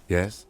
Yes?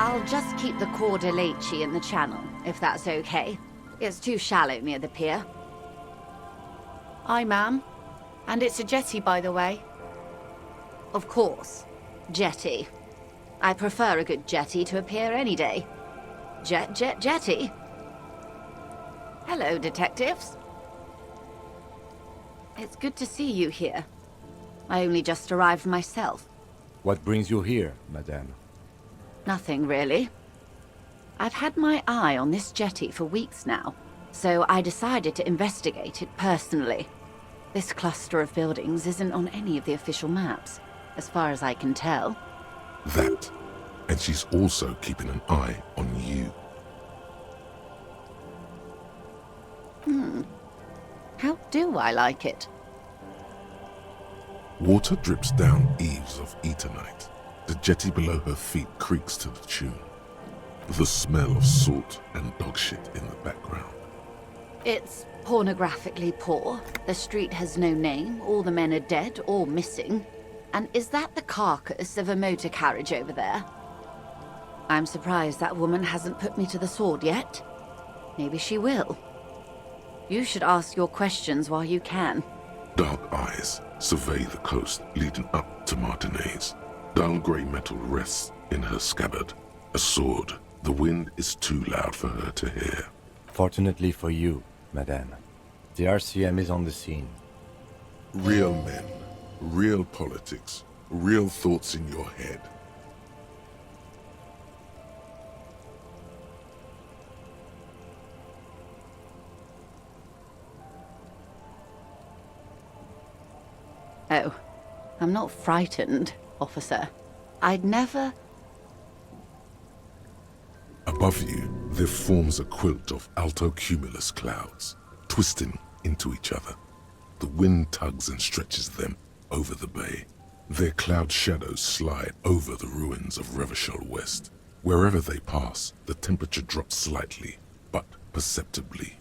I'll just keep the Cordelechi in the channel, if that's okay. It's too shallow near the pier. Aye, ma'am. And it's a jetty, by the way. Of course. Jetty. I prefer a good jetty to a pier any day. Jetty? Hello, detectives. It's good to see you here. I only just arrived myself. What brings you here, madame? Nothing, really. I've had my eye on this jetty for weeks now, so I decided to investigate it personally. This cluster of buildings isn't on any of the official maps, as far as I can tell. That. And she's also keeping an eye on you. How do I like it? Water drips down eaves of Eternite. The jetty below her feet creaks to the tune. The smell of salt and dog shit in the background. It's pornographically poor. The street has no name, all the men are dead or missing. And is that the carcass of a motor carriage over there? I'm surprised that woman hasn't put me to the sword yet. Maybe she will. You should ask your questions while you can. Dark eyes survey the coast leading up to Martinez. Dull grey metal rests in her scabbard. A sword. The wind is too loud for her to hear. Fortunately for you, madame, the RCM is on the scene. Real men, real politics, real thoughts in your head. Oh, I'm not frightened, officer. I'd never... Above you, there forms a quilt of altocumulus clouds, twisting into each other. The wind tugs and stretches them over the bay. Their cloud shadows slide over the ruins of Revachol West. Wherever they pass, the temperature drops slightly, but perceptibly.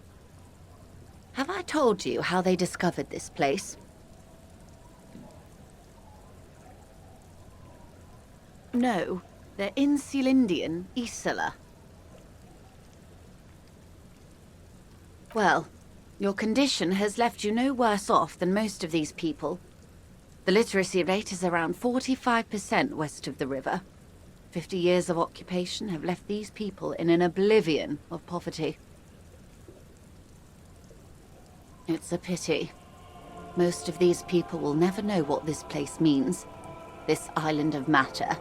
Have I told you how they discovered this place? No, they're in Celindian, Isola. Well, your condition has left you no worse off than most of these people. The literacy rate is around 45% west of the river. 50 years of occupation have left these people in an oblivion of poverty. It's a pity. Most of these people will never know what this place means, this island of matter,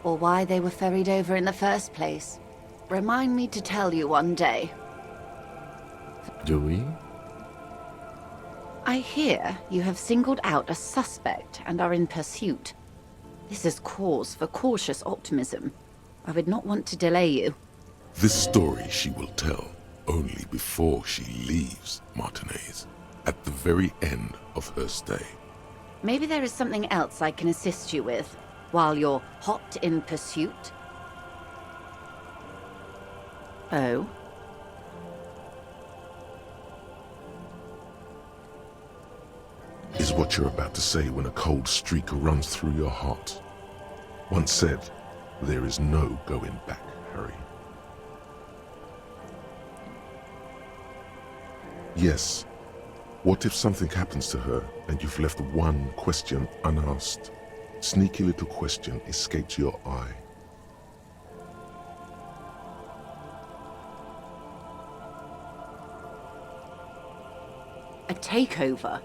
or why they were ferried over in the first place. Remind me to tell you one day. Do we? I hear you have singled out a suspect and are in pursuit. This is cause for cautious optimism. I would not want to delay you. This story she will tell only before she leaves Martinez, at the very end of her stay. Maybe there is something else I can assist you with, while you're hot in pursuit? Oh? Is what you're about to say when a cold streak runs through your heart. Once said, there is no going back, Harry. Yes. What if something happens to her and you've left one question unasked? Sneaky little question escapes your eye. A takeover?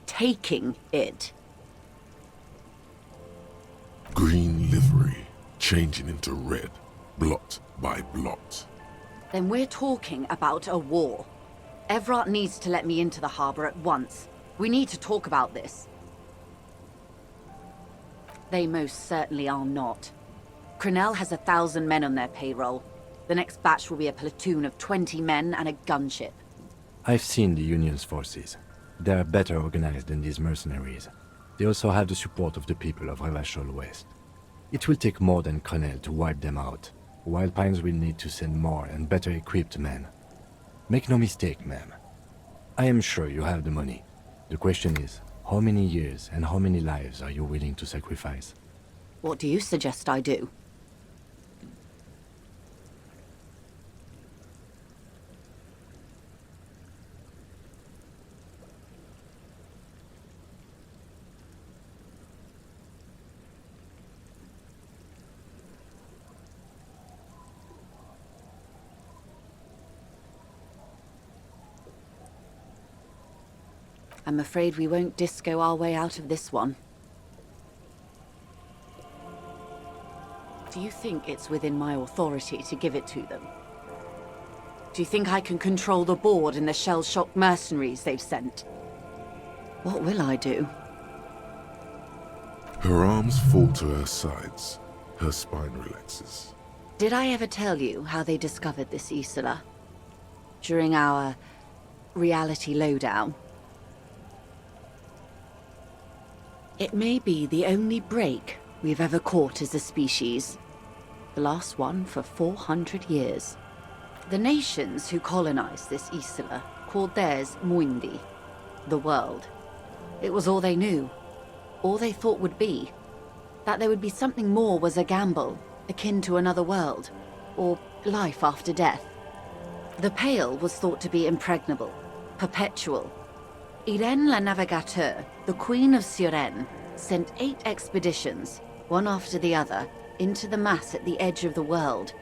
Taking it? Green livery, changing into red, blot by blot. Then we're talking about a war. Evrart needs to let me into the harbor at once. We need to talk about this. They most certainly are not. Crenell has 1,000 men on their payroll. The next batch will be a platoon of 20 men and a gunship. I've seen the Union's forces. They are better organized than these mercenaries. They also have the support of the people of Revachol West. It will take more than Crenell to wipe them out. Wild Pines will need to send more and better equipped men. Make no mistake, ma'am. I am sure you have the money. The question is, how many years and how many lives are you willing to sacrifice? What do you suggest I do? I'm afraid we won't disco our way out of this one. Do you think it's within my authority to give it to them? Do you think I can control the board and the shell-shocked mercenaries they've sent? What will I do? Her arms fall to her sides. Her spine relaxes. Did I ever tell you how they discovered this Isola? During our reality lowdown? It may be the only break we've ever caught as a species. The last one for 400 years. The nations who colonized this Isola called theirs Muindi, the world. It was all they knew, all they thought would be. That there would be something more was a gamble, akin to another world, or life after death. The Pale was thought to be impregnable, perpetual. Irene la Navigateur, the Queen of Suren, sent 8 expeditions, one after the other, into the mass at the edge of the world.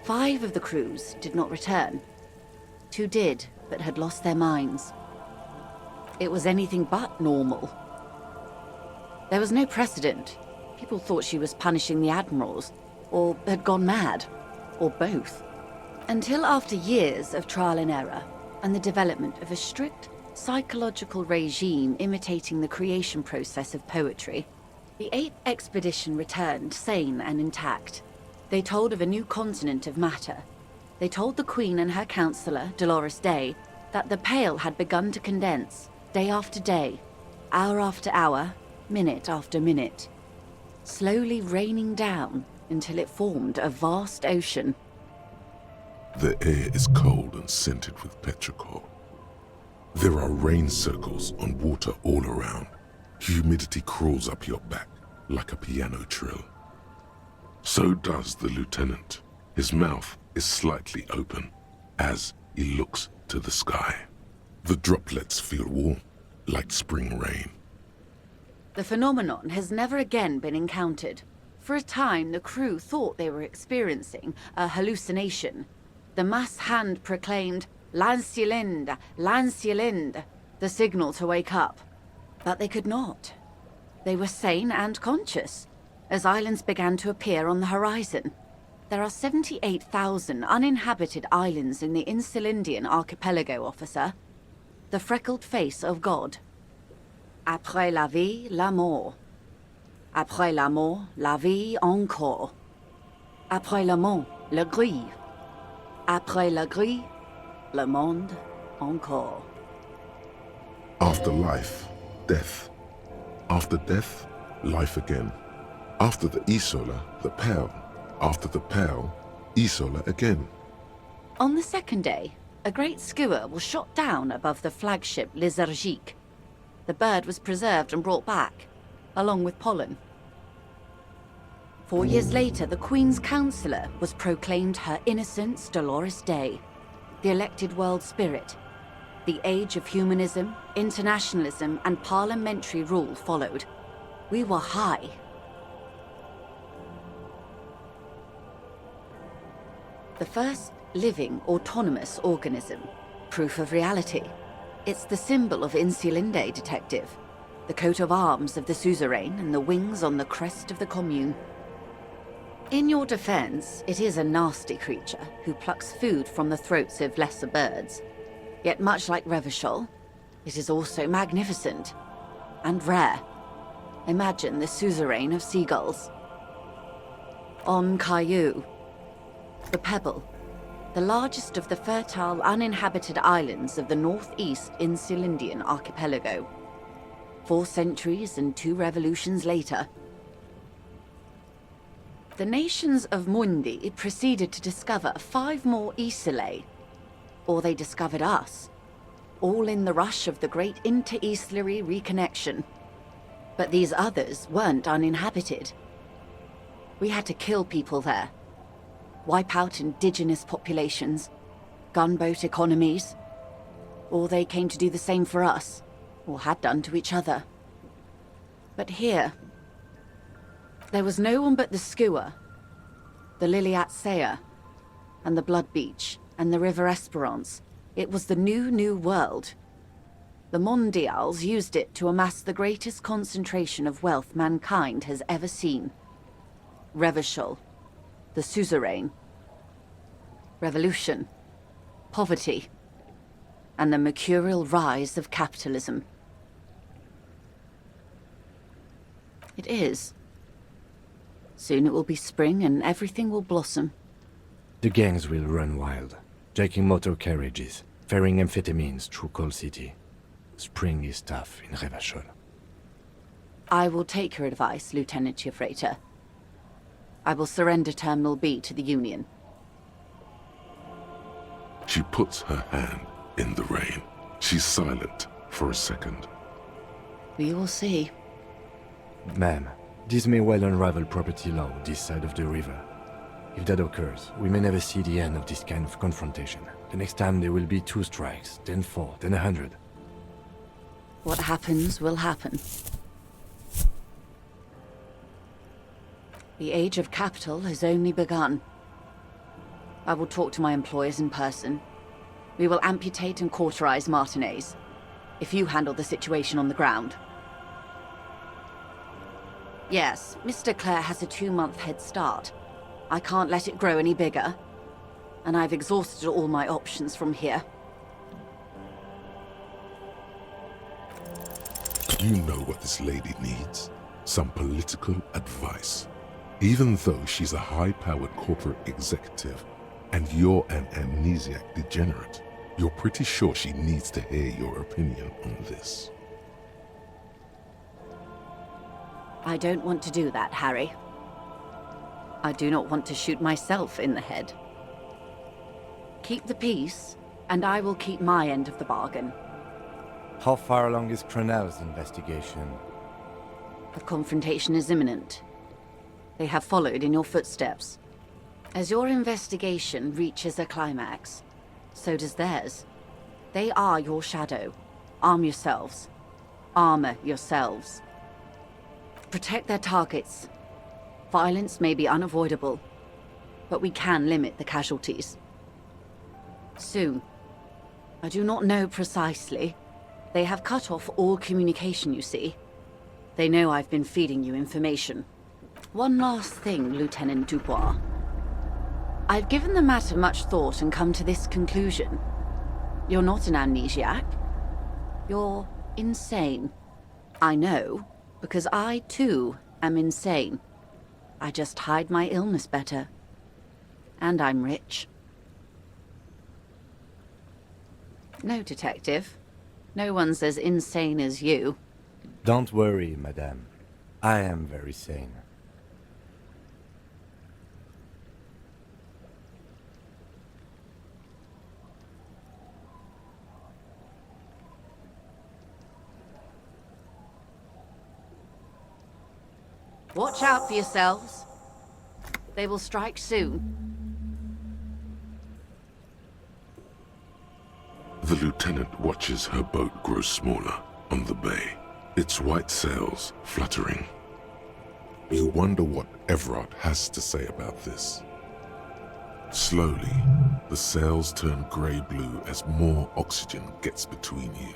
5 of the crews did not return. 2 did, but had lost their minds. It was anything but normal. There was no precedent. People thought she was punishing the admirals, or had gone mad, or both. Until after years of trial and error, and the development of a strict psychological regime imitating the creation process of poetry, the 8th expedition returned sane and intact. They told of a new continent of matter. They told the Queen and her counselor, Dolores Day, that the Pale had begun to condense, day after day, hour after hour, minute after minute, slowly raining down until it formed a vast ocean. The air is cold and scented with petrichor. There are rain circles on water all around. Humidity crawls up your back like a piano trill. So does the lieutenant. His mouth is slightly open as he looks to the sky. The droplets feel warm, like spring rain. The phenomenon has never again been encountered. For a time, the crew thought they were experiencing a hallucination. The mass hand proclaimed, "Lancielinde, Lancielinde," the signal to wake up. But they could not. They were sane and conscious, as islands began to appear on the horizon. There are 78,000 uninhabited islands in the Insulindian archipelago, officer. The freckled face of God. Après la vie, la mort. Après la mort, la vie encore. Après la mort, la grille. Après la grille, le monde encore. After life, death. After death, life again. After the Isola, the Pale. After the Pale, Isola again. On the second day, a great skua was shot down above the flagship Lysergique. The bird was preserved and brought back, along with pollen. 4 years later, the Queen's Counsellor was proclaimed Her Innocence Dolores Day, the elected world spirit. The age of humanism, internationalism, and parliamentary rule followed. We were high. The first living, autonomous organism. Proof of reality. It's the symbol of Insulinde, Detective. The coat of arms of the suzerain and the wings on the crest of the commune. In your defense, it is a nasty creature who plucks food from the throats of lesser birds. Yet much like Revachol, it is also magnificent and rare. Imagine the suzerain of seagulls. On Caillou, the Pebble, the largest of the fertile, uninhabited islands of the northeast Insulindian archipelago. 4 centuries and 2 revolutions later, the nations of Mundi proceeded to discover 5 more Isolae, or they discovered us, all in the rush of the great inter-Islary reconnection. But these others weren't uninhabited. We had to kill people there, wipe out indigenous populations, gunboat economies, or they came to do the same for us, or had done to each other. But here, there was no one but the skua, the Liliat Sea, and the Blood Beach, and the River Esperance. It was the new world. The Mondials used it to amass the greatest concentration of wealth mankind has ever seen. Revachol, the suzerain, revolution, poverty, and the mercurial rise of capitalism. It is. Soon it will be spring and everything will blossom. The gangs will run wild, jacking motor carriages, ferrying amphetamines through Coal City. Spring is tough in Revachol. I will take your advice, Lieutenant Gefreiter. I will surrender Terminal B to the Union. She puts her hand in the rain. She's silent for a second. We will see. Ma'am, this may well unravel property law this side of the river. If that occurs, we may never see the end of this kind of confrontation. The next time there will be 2 strikes, then 4, then 100. What happens will happen. The age of capital has only begun. I will talk to my employers in person. We will amputate and cauterize Martinez, if you handle the situation on the ground. Yes, Mr. Clare has a 2-month head start. I can't let it grow any bigger. And I've exhausted all my options from here. You know what this lady needs? Some political advice. Even though she's a high-powered corporate executive, and you're an amnesiac degenerate, you're pretty sure she needs to hear your opinion on this. I don't want to do that, Harry. I do not want to shoot myself in the head. Keep the peace, and I will keep my end of the bargain. How far along is Cronell's investigation? The confrontation is imminent. They have followed in your footsteps. As your investigation reaches a climax, so does theirs. They are your shadow. Arm yourselves. Armor yourselves. Protect their targets. Violence may be unavoidable, but we can limit the casualties. Soon. I do not know precisely. They have cut off all communication, you see. They know I've been feeding you information. One last thing, Lieutenant Dubois. I've given the matter much thought and come to this conclusion. You're not an amnesiac. You're insane. I know, because I too am insane. I just hide my illness better. And I'm rich. No, Detective. No one's as insane as you. Don't worry, madame. I am very sane. Watch out for yourselves. They will strike soon. The lieutenant watches her boat grow smaller on the bay, its white sails fluttering. You wonder what Everard has to say about this. Slowly, the sails turn grey-blue as more oxygen gets between you.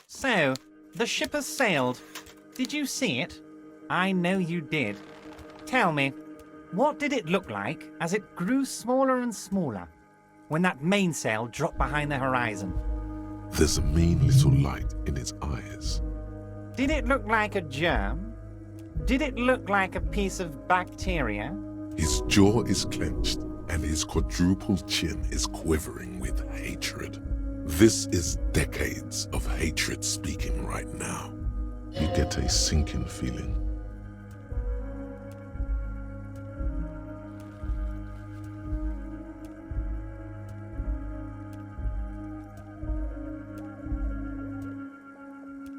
So, the ship has sailed. Did you see it? I know you did. Tell me, what did it look like as it grew smaller and smaller when that mainsail dropped behind the horizon? There's a mean little light in its eyes. Did it look like a germ? Did it look like a piece of bacteria? His jaw is clenched and his quadruple chin is quivering with hatred. This is decades of hatred speaking right now. You get a sinking feeling.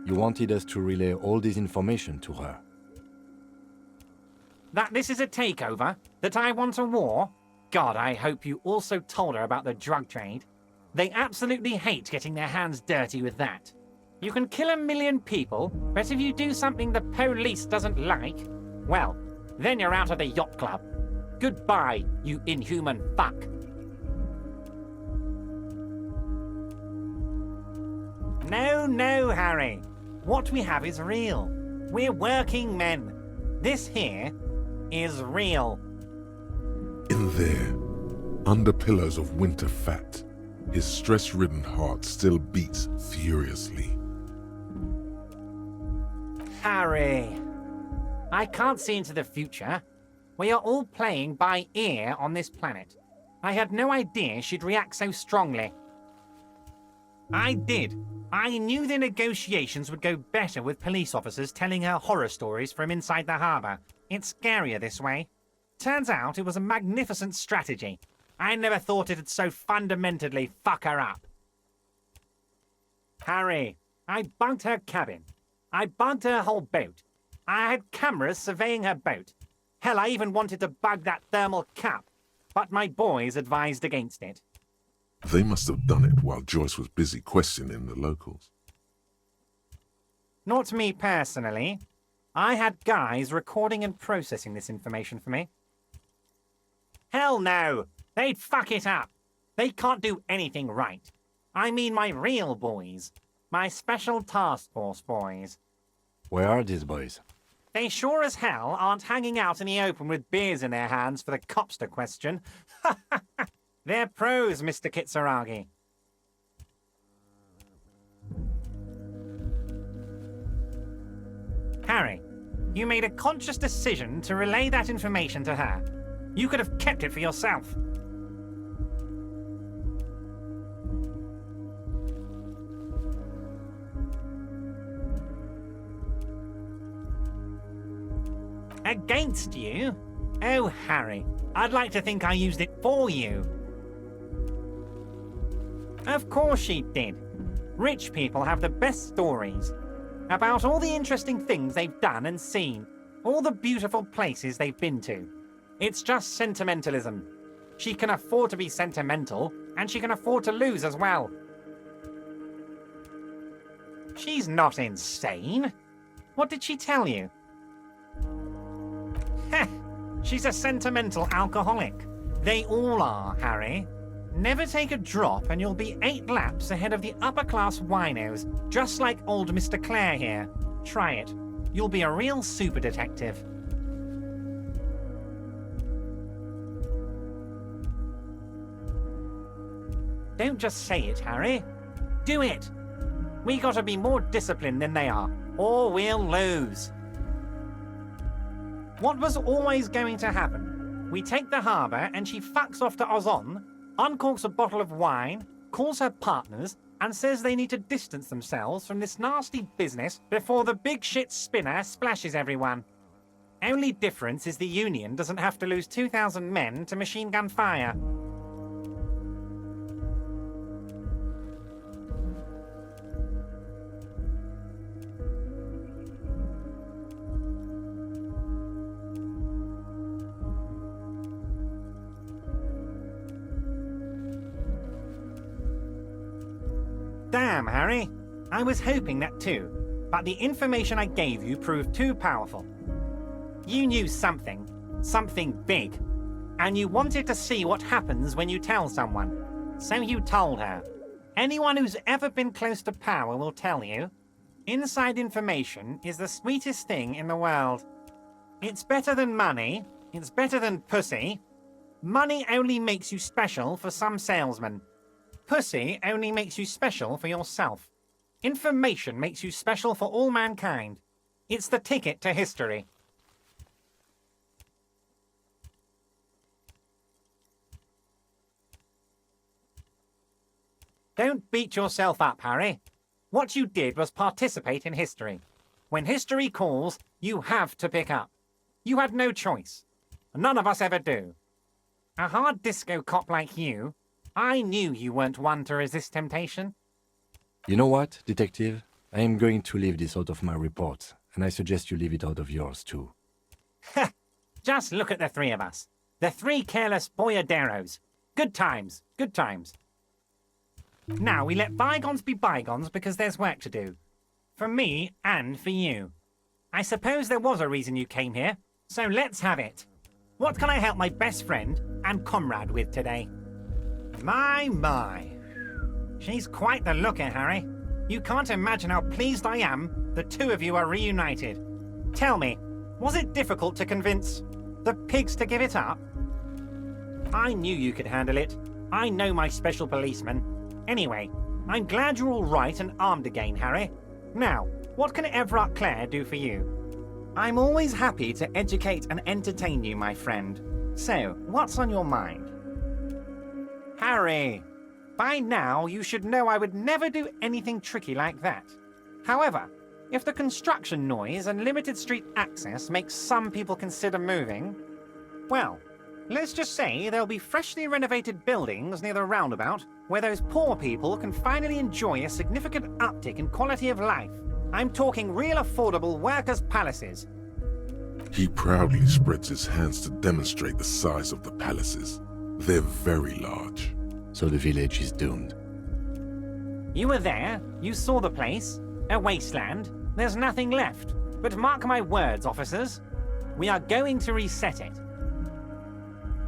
You wanted us to relay all this information to her. That this is a takeover? That I want a war? God, I hope you also told her about the drug trade. They absolutely hate getting their hands dirty with that. You can kill 1 million people, but if you do something the police doesn't like, well, then you're out of the yacht club. Goodbye, you inhuman fuck. No, no, Harry. What we have is real. We're working men. This here is real. In there, under pillows of winter fat, his stress-ridden heart still beats furiously. Harry, I can't see into the future. We are all playing by ear on this planet. I had no idea she'd react so strongly. I did. I knew the negotiations would go better with police officers telling her horror stories from inside the harbour. It's scarier this way. Turns out it was a magnificent strategy. I never thought it'd so fundamentally fuck her up. Harry, I bunked her cabin. I bunked her whole boat. I had cameras surveying her boat. Hell, I even wanted to bug that thermal cap, but my boys advised against it. They must have done it while Joyce was busy questioning the locals. Not me personally. I had guys recording and processing this information for me. Hell no! They'd fuck it up. They can't do anything right. I mean my real boys. My special task force boys. Where are these boys? They sure as hell aren't hanging out in the open with beers in their hands for the cops to question. They're pros, Mr. Kitsuragi. Harry, you made a conscious decision to relay that information to her. You could have kept it for yourself. Against you? Oh, Harry, I'd like to think I used it for you. Of course she did. Rich people have the best stories about all the interesting things they've done and seen, all the beautiful places they've been to. It's just sentimentalism. She can afford to be sentimental, and she can afford to lose as well. She's not insane. What did she tell you? Heh, she's a sentimental alcoholic. They all are, Harry. Never take a drop and you'll be 8 laps ahead of the upper-class winos, just like old Mr. Clare here. Try it. You'll be a real super detective. Don't just say it, Harry. Do it. We gotta be more disciplined than they are, or we'll lose. What was always going to happen? We take the harbour and she fucks off to Ozon, uncorks a bottle of wine, calls her partners, and says they need to distance themselves from this nasty business before the big shit spinner splashes everyone. Only difference is the Union doesn't have to lose 2,000 men to machine gun fire. Damn, Harry. I was hoping that too, but the information I gave you proved too powerful. You knew something big, and you wanted to see what happens when you tell someone. So you told her. Anyone who's ever been close to power will tell you, inside information is the sweetest thing in the world. It's better than money, it's better than pussy. Money only makes you special for some salesmen. Pussy only makes you special for yourself. Information makes you special for all mankind. It's the ticket to history. Don't beat yourself up, Harry. What you did was participate in history. When history calls, you have to pick up. You had no choice. None of us ever do. A hard disco cop like you, I knew you weren't one to resist temptation. You know what, detective? I am going to leave this out of my report, and I suggest you leave it out of yours too. Just look at the 3 of us. The 3 careless boyaderos. Good times, good times. Now we let bygones be bygones because there's work to do. For me and for you. I suppose there was a reason you came here, so let's have it. What can I help my best friend and comrade with today? My. She's quite the looker, Harry. You can't imagine how pleased I am the 2 of you are reunited. Tell me, was it difficult to convince the pigs to give it up? I knew you could handle it. I know my special policeman. Anyway, I'm glad you're all right and armed again, Harry. Now, what can Everard Clare do for you? I'm always happy to educate and entertain you, my friend. So, what's on your mind? Harry, by now you should know I would never do anything tricky like that. However, if the construction noise and limited street access makes some people consider moving, well, let's just say there'll be freshly renovated buildings near the roundabout where those poor people can finally enjoy a significant uptick in quality of life. I'm talking real affordable workers' palaces. He proudly spreads his hands to demonstrate the size of the palaces. They're very large. So the village is doomed. You were there, you saw the place, a wasteland, there's nothing left. But mark my words, officers. We are going to reset it.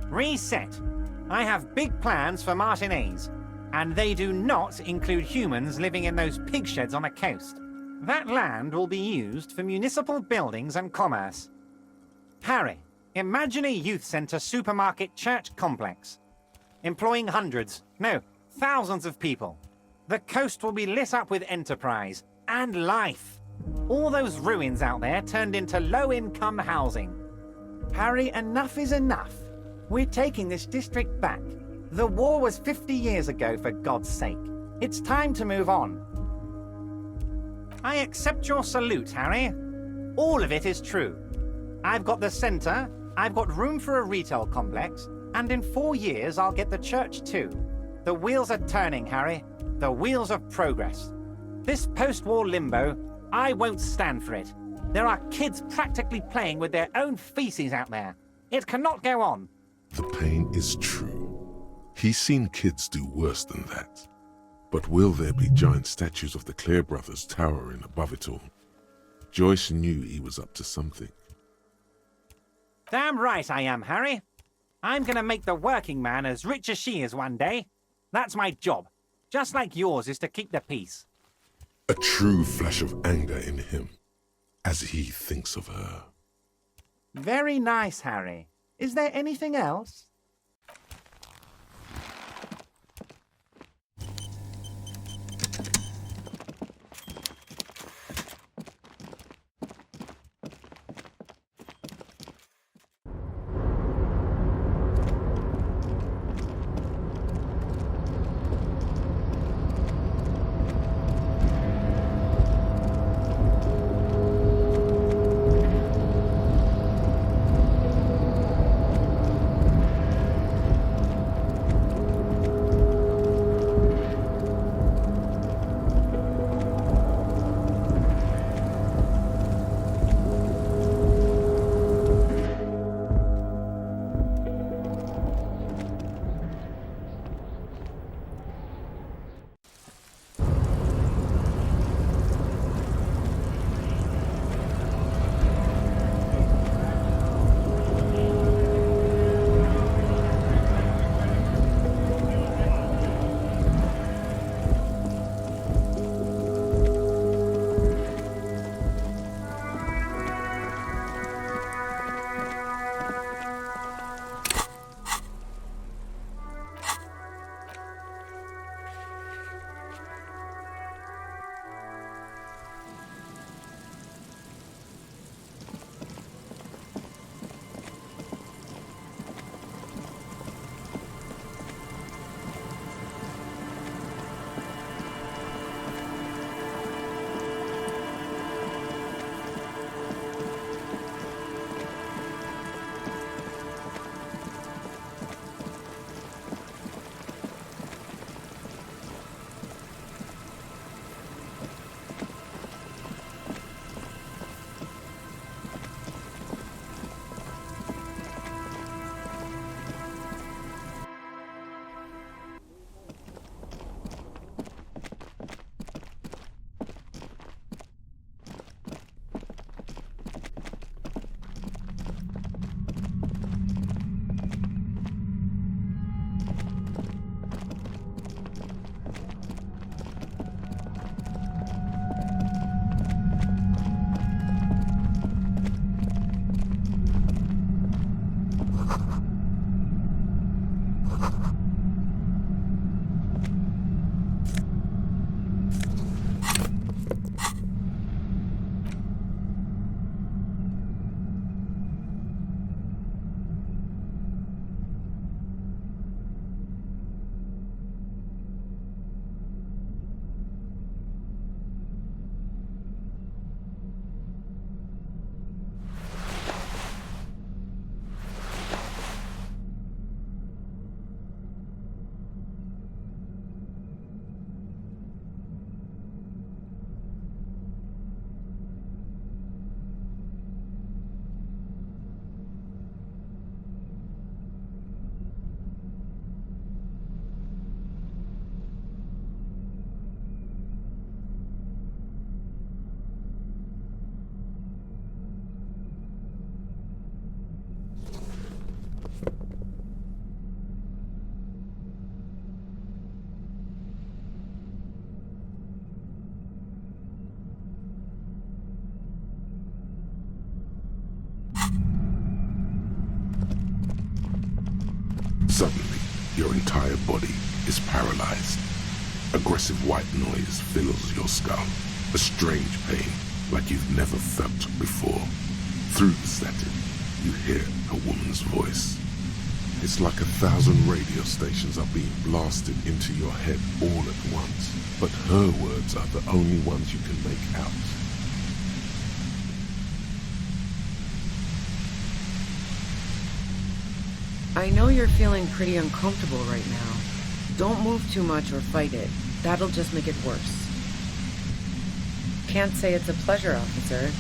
Reset. I have big plans for Martinez, and they do not include humans living in those pig sheds on the coast. That land will be used for municipal buildings and commerce. Harry, imagine a youth centre supermarket church complex, employing hundreds, no, thousands of people. The coast will be lit up with enterprise and life. All those ruins out there turned into low-income housing. Harry, enough is enough. We're taking this district back. The war was 50 years ago, for God's sake. It's time to move on. I accept your salute, Harry. All of it is true. I've got the centre, I've got room for a retail complex, and in 4 years I'll get the church too. The wheels are turning, Harry. The wheels of progress. This post-war limbo, I won't stand for it. There are kids practically playing with their own feces out there. It cannot go on. The pain is true. He's seen kids do worse than that. But will there be giant statues of the Clare brothers towering above it all? Joyce knew he was up to something. Damn right I am, Harry. I'm gonna make the working man as rich as she is one day. That's my job. Just like yours is to keep the peace. A true flash of anger in him, as he thinks of her. Very nice, Harry. Is there anything else? Suddenly, your entire body is paralyzed. Aggressive white noise fills your skull, a strange pain like you've never felt before. Through the static, you hear a woman's voice. It's like 1,000 radio stations are being blasted into your head all at once, but her words are the only ones you can make out. I know you're feeling pretty uncomfortable right now. Don't move too much or fight it. That'll just make it worse. Can't say it's a pleasure, officer.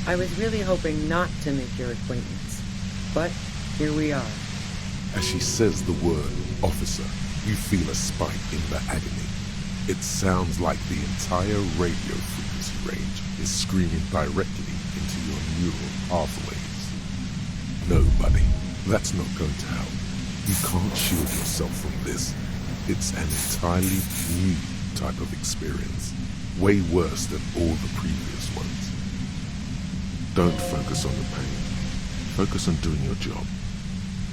I was really hoping not to make your acquaintance. But here we are. As she says the word officer, you feel a spike in the agony. It sounds like the entire radio frequency range is screaming directly into your neural pathways. No, buddy, that's not going to help. You can't shield yourself from this. It's an entirely new type of experience, way worse than all the previous ones. Don't focus on the pain. Focus on doing your job.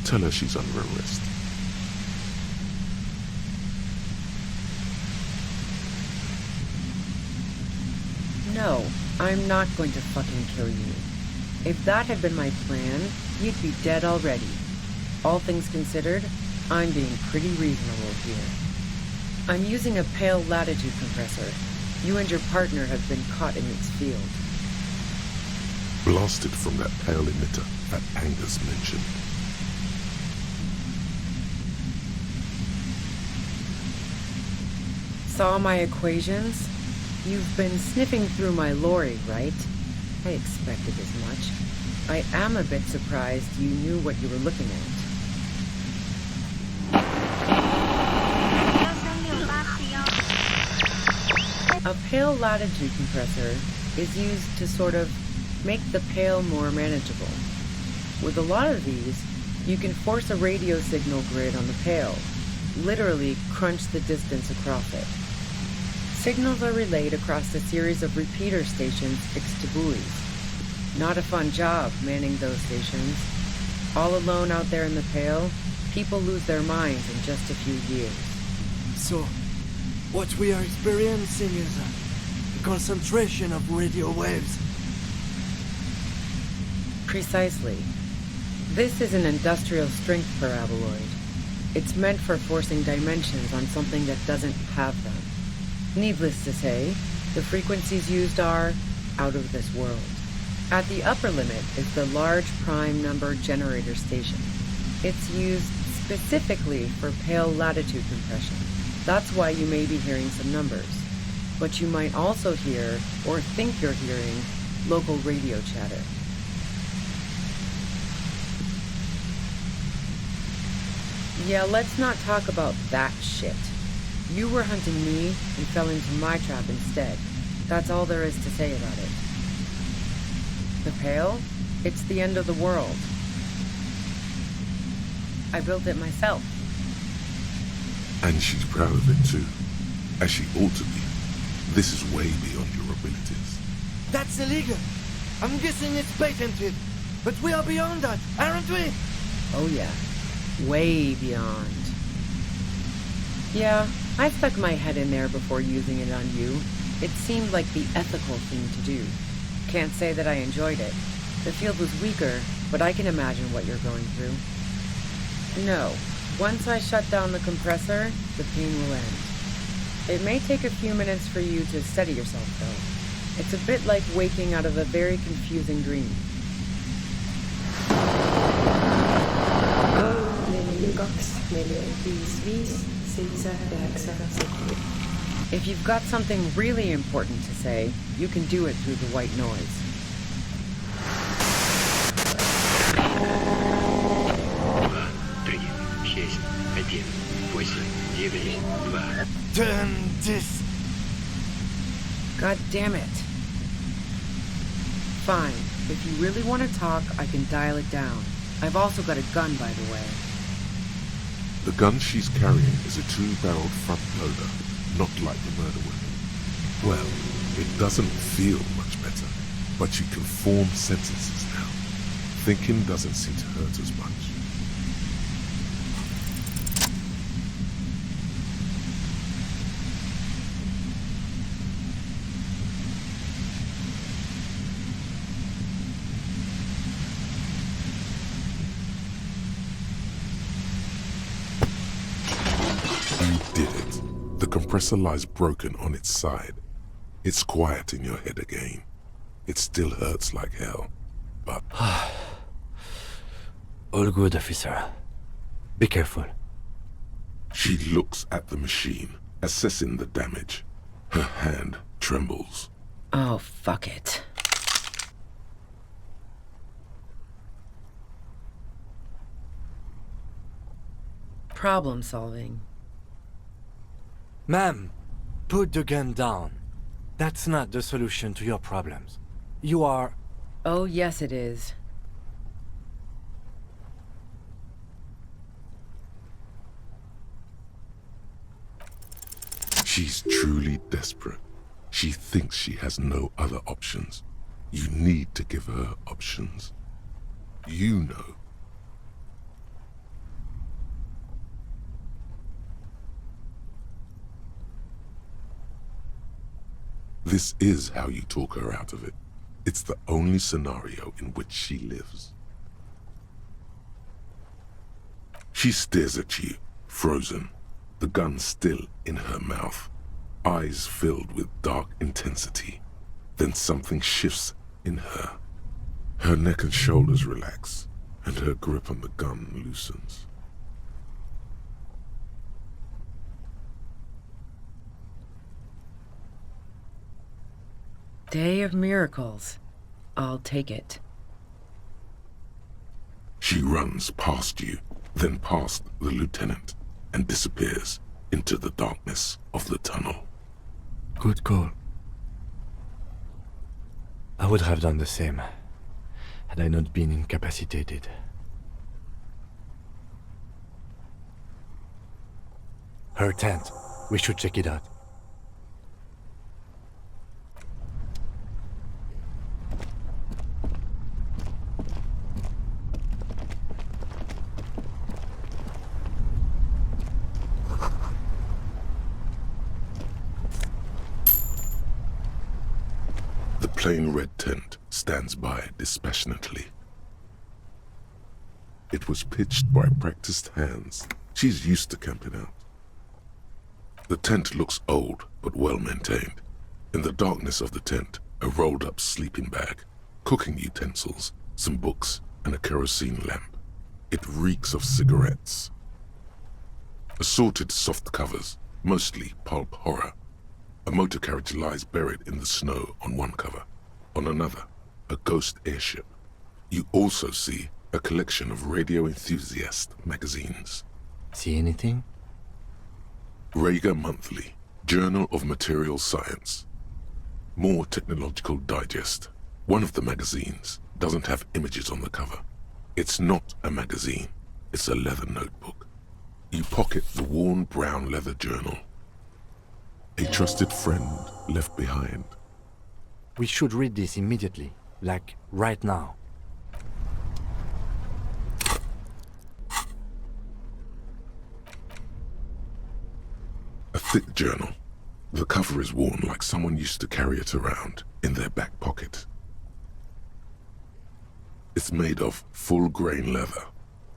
Tell her she's under arrest. No, I'm not going to fucking kill you. If that had been my plan, you'd be dead already. All things considered, I'm being pretty reasonable here. I'm using a pale latitude compressor. You and your partner have been caught in its field. Blasted from that pale emitter that Angus mentioned. Saw my equations? You've been sniffing through my lorry, right? I expected as much. I am a bit surprised you knew what you were looking at. A pale latitude compressor is used to sort of make the pale more manageable. With a lot of these, you can force a radio signal grid on the pale, literally crunch the distance across it. Signals are relayed across a series of repeater stations fixed to buoys. Not a fun job manning those stations. All alone out there in the pale, people lose their minds in just a few years. So, what we are experiencing is a concentration of radio waves. Precisely. This is an industrial strength paraboloid. It's meant for forcing dimensions on something that doesn't have them. Needless to say, the frequencies used are out of this world. At the upper limit is the large prime number generator station. It's used specifically for pale latitude compression. That's why you may be hearing some numbers. But you might also hear, or think you're hearing, local radio chatter. Yeah, let's not talk about that shit. You were hunting me and fell into my trap instead. That's all there is to say about it. The Pale? It's the end of the world. I built it myself. And she's proud of it too, as she ought to be. This is way beyond your abilities. That's illegal. I'm guessing it's patented. But we are beyond that, aren't we? Oh yeah. Way beyond. Yeah, I stuck my head in there before using it on you. It seemed like the ethical thing to do. Can't say that I enjoyed it. The field was weaker, but I can imagine what you're going through. No, once I shut down the compressor, the pain will end. It may take a few minutes for you to steady yourself, though. It's a bit like waking out of a very confusing dream. If you've got something really important to say, you can do it through the white noise. Turn this. God damn it. Fine. If you really want to talk, I can dial it down. I've also got a gun, by the way. The gun she's carrying is a 2-barreled front loader, not like the murder weapon. Well, it doesn't feel much better, but you can form sentences now. Thinking doesn't seem to hurt as much. compressor lies broken on its side. It's quiet in your head again. It still hurts like hell, but... All good, officer. Be careful. She looks at the machine, assessing the damage. Her hand trembles. Oh, fuck it. Problem solving. Ma'am, put the gun down. That's not the solution to your problems. You are... Oh, yes it is. She's truly desperate. She thinks she has no other options. You need to give her options. You know. This is how you talk her out of it. It's the only scenario in which she lives. She stares at you, frozen, the gun still in her mouth, eyes filled with dark intensity. Then something shifts in her. Her neck and shoulders relax, and her grip on the gun loosens. Day of miracles. I'll take it. She runs past you, then past the lieutenant, and disappears into the darkness of the tunnel. Good call. I would have done the same, had I not been incapacitated. Her tent. We should check it out. The plain red tent stands by dispassionately. It was pitched by practiced hands. She's used to camping out. The tent looks old, but well maintained. In the darkness of the tent, a rolled-up sleeping bag, cooking utensils, some books, and a kerosene lamp. It reeks of cigarettes. Assorted soft covers, mostly pulp horror. A motor carriage lies buried in the snow on one cover. On another, a ghost airship. You also see a collection of radio enthusiast magazines. See anything? Rager Monthly, Journal of Material Science. More Technological Digest. One of the magazines doesn't have images on the cover. It's not a magazine, it's a leather notebook. You pocket the worn brown leather journal. A trusted friend left behind. We should read this immediately, like right now. A thick journal. The cover is worn like someone used to carry it around in their back pocket. It's made of full-grain leather.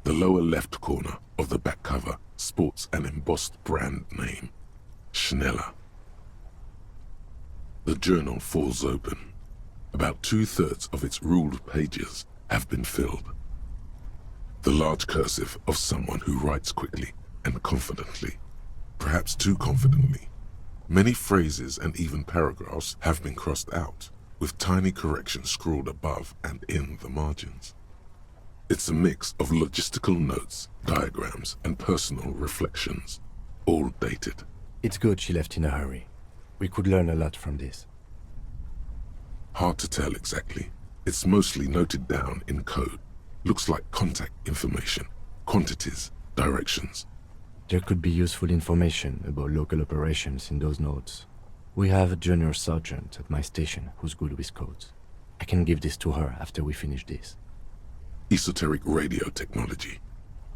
The lower left corner of the back cover sports an embossed brand name, Schneller. The journal falls open. About 2/3 of its ruled pages have been filled. The large cursive of someone who writes quickly and confidently, perhaps too confidently. Many phrases and even paragraphs have been crossed out, with tiny corrections scrawled above and in the margins. It's a mix of logistical notes, diagrams, and personal reflections, all dated. It's good she left in a hurry. We could learn a lot from this. Hard to tell exactly. It's mostly noted down in code. Looks like contact information, quantities, directions. There could be useful information about local operations in those notes. We have a junior sergeant at my station who's good with codes. I can give this to her after we finish this. Esoteric radio technology.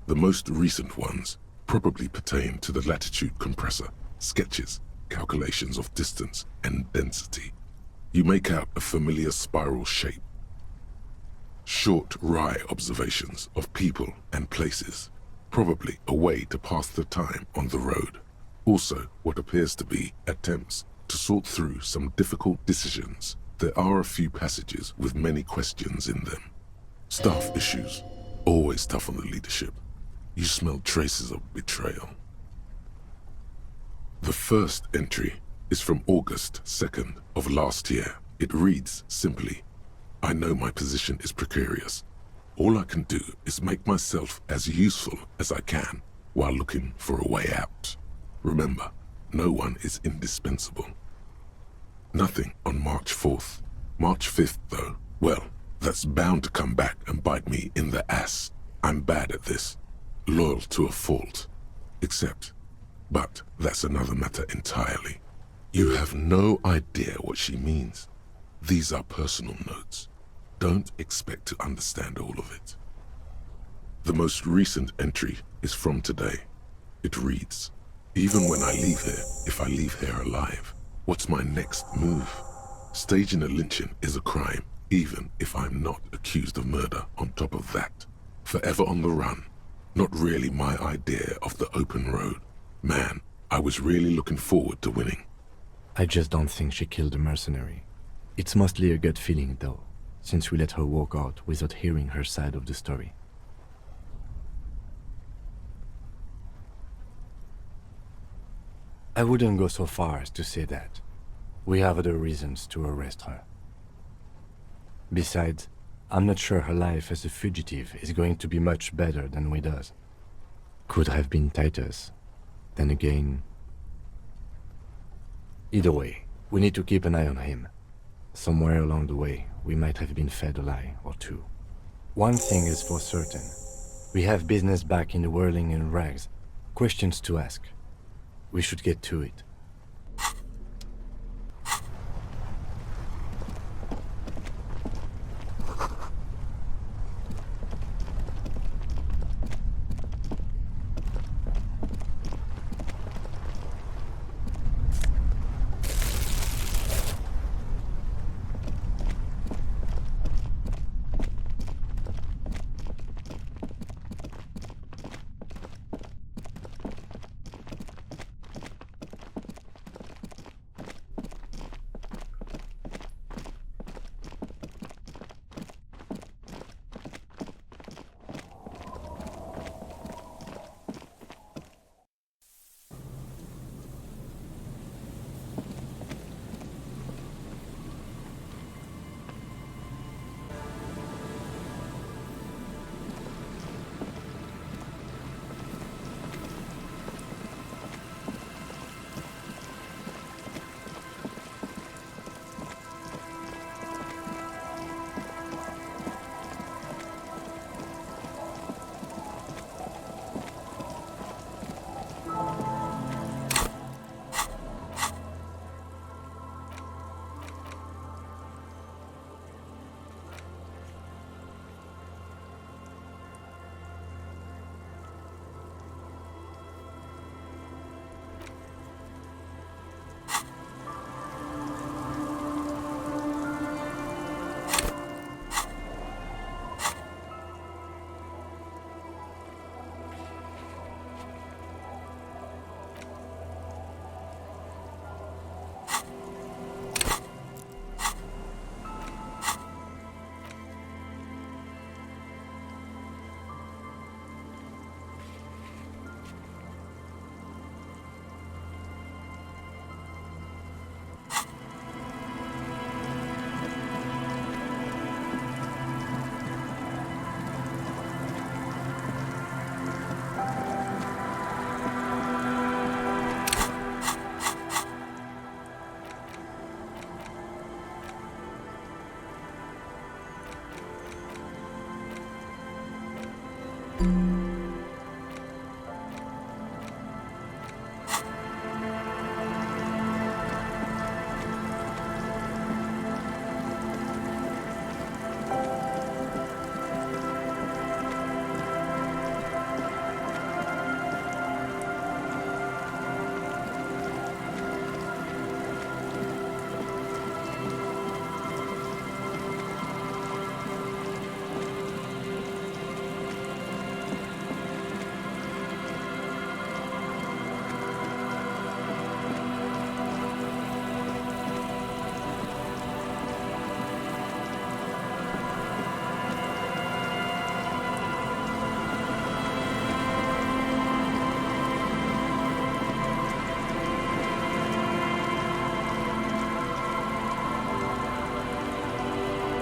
The most recent ones probably pertain to the latitude compressor, sketches, calculations of distance and density. You make out a familiar spiral shape. Short, wry observations of people and places, probably a way to pass the time on the road. Also, what appears to be attempts to sort through some difficult decisions. There are a few passages with many questions in them. Staff issues, always tough on the leadership. You smell traces of betrayal. The first entry is from August 2nd of last year. It reads simply, I know my position is precarious. All I can do is make myself as useful as I can while looking for a way out. Remember, no one is indispensable. Nothing on March 4th. March 5th, though, well, that's bound to come back and bite me in the ass. I'm bad at this. Loyal to a fault. But that's another matter entirely. You have no idea what she means. These are personal notes. Don't expect to understand all of it. The most recent entry is from today. It reads, even when I leave here, if I leave here alive, what's my next move? Staging a lynching is a crime, even if I'm not accused of murder on top of that. Forever on the run. Not really my idea of the open road. Man, I was really looking forward to winning. I just don't think she killed the mercenary. It's mostly a gut feeling, though, since we let her walk out without hearing her side of the story. I wouldn't go so far as to say that. We have other reasons to arrest her. Besides, I'm not sure her life as a fugitive is going to be much better than we does. Could have been Titus. Then again... Either way, we need to keep an eye on him. Somewhere along the way, we might have been fed a lie or two. One thing is for certain. We have business back in the whirling in rags. Questions to ask. We should get to it.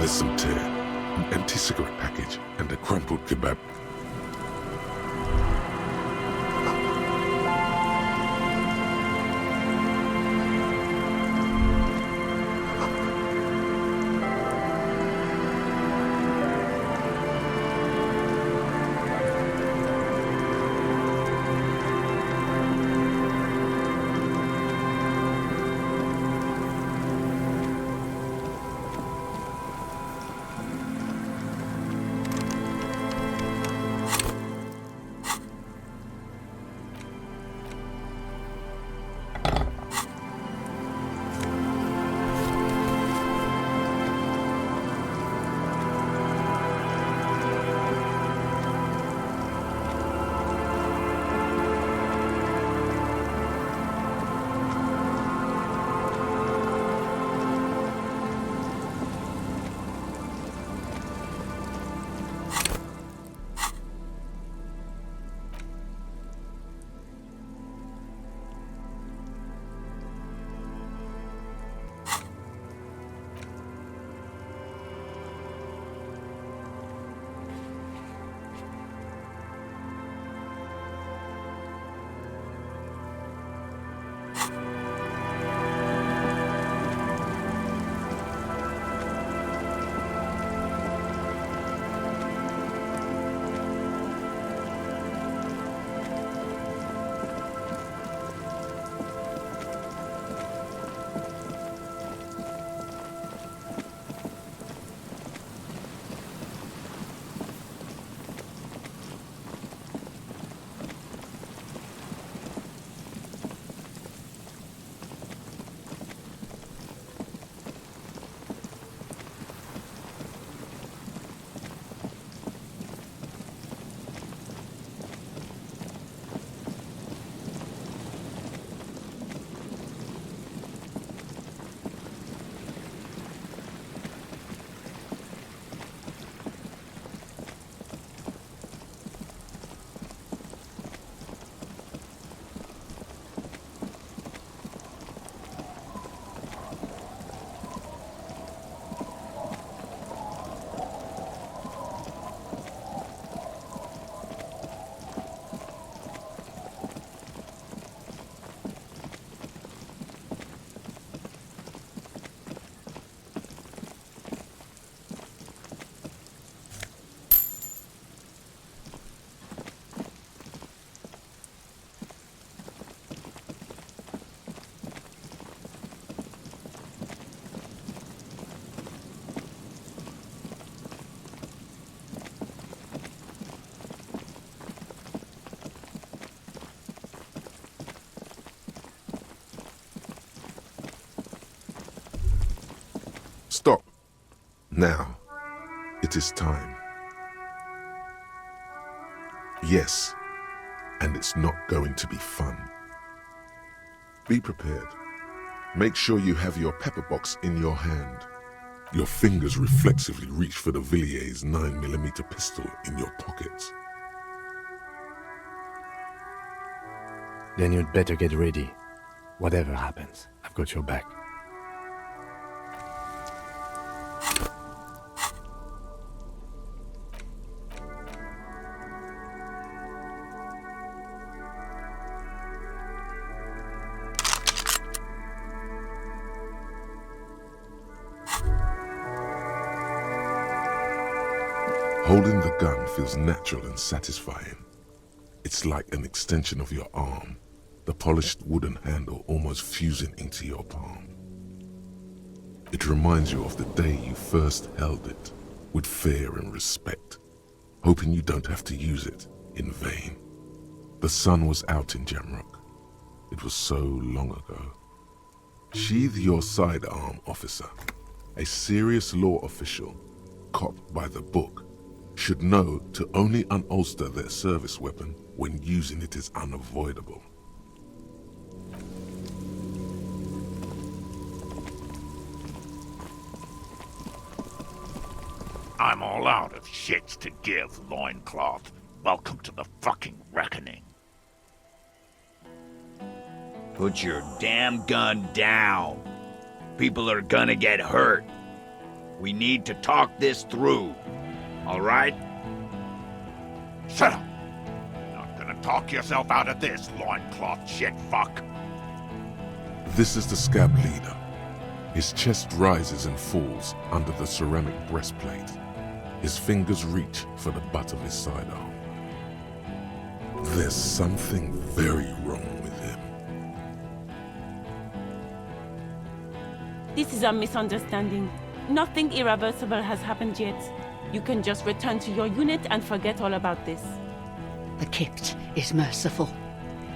There's some tear, an empty cigarette package, and a crumpled kebab. Stop. Now, it is time. Yes, and it's not going to be fun. Be prepared. Make sure you have your pepper box in your hand. Your fingers reflexively reach for the Villiers 9mm pistol in your pockets. Then you'd better get ready. Whatever happens, I've got your back. Holding the gun feels natural and satisfying. It's like an extension of your arm, the polished wooden handle almost fusing into your palm. It reminds you of the day you first held it, with fear and respect, hoping you don't have to use it in vain. The sun was out in Jamrock. It was so long ago. Sheathe your sidearm, officer. A serious law official, cop by the book, should know to only unholster their service weapon when using it is unavoidable. I'm all out of shits to give, loincloth. Welcome to the fucking reckoning. Put your damn gun down. People are gonna get hurt. We need to talk this through. All right? Shut up! Not gonna talk yourself out of this, loincloth shit fuck. This is the scab leader. His chest rises and falls under the ceramic breastplate. His fingers reach for the butt of his sidearm. There's something very wrong with him. This is a misunderstanding. Nothing irreversible has happened yet. You can just return to your unit and forget all about this. The Kipt is merciful,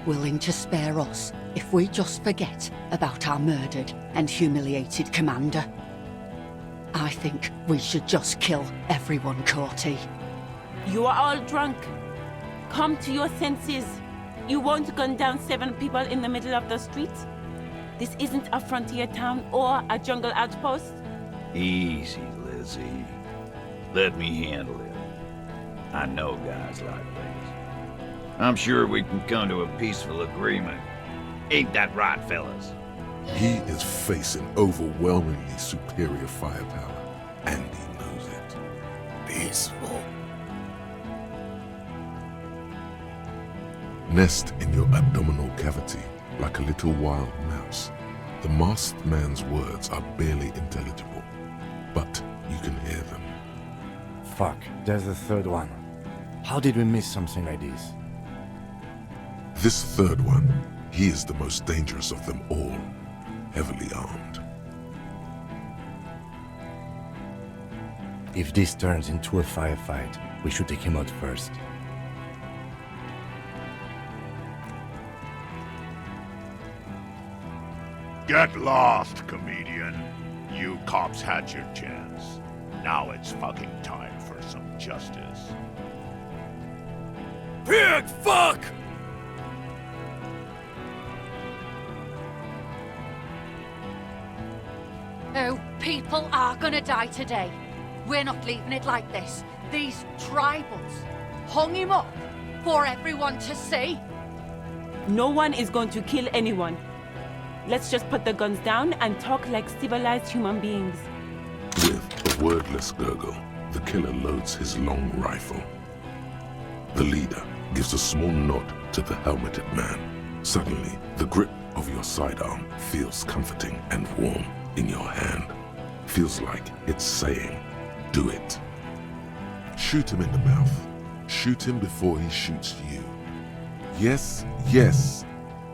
willing to spare us if we just forget about our murdered and humiliated commander. I think we should just kill everyone, Corty. You are all drunk. Come to your senses. You won't gun down 7 people in the middle of the street. This isn't a frontier town or a jungle outpost. Easy, Lizzie. Let me handle it. I know guys like this. I'm sure we can come to a peaceful agreement. Ain't that right, fellas? He is facing overwhelmingly superior firepower, and he knows it. Peaceful. Nest in your abdominal cavity like a little wild mouse. The masked man's words are barely intelligible, but you can hear them. Fuck, there's a third one. How did we miss something like this? This third one, he is the most dangerous of them all, heavily armed. If this turns into a firefight, we should take him out first. Get lost, comedian. You cops had your chance. Now it's fucking time for some justice. Pig fuck! Oh, people are gonna die today. We're not leaving it like this. These tribals hung him up for everyone to see. No one is going to kill anyone. Let's just put the guns down and talk like civilized human beings. With a wordless gurgle, the killer loads his long rifle. The leader gives a small nod to the helmeted man. Suddenly, the grip of your sidearm feels comforting and warm in your hand. Feels like it's saying, do it. Shoot him in the mouth. Shoot him before he shoots you. Yes, yes,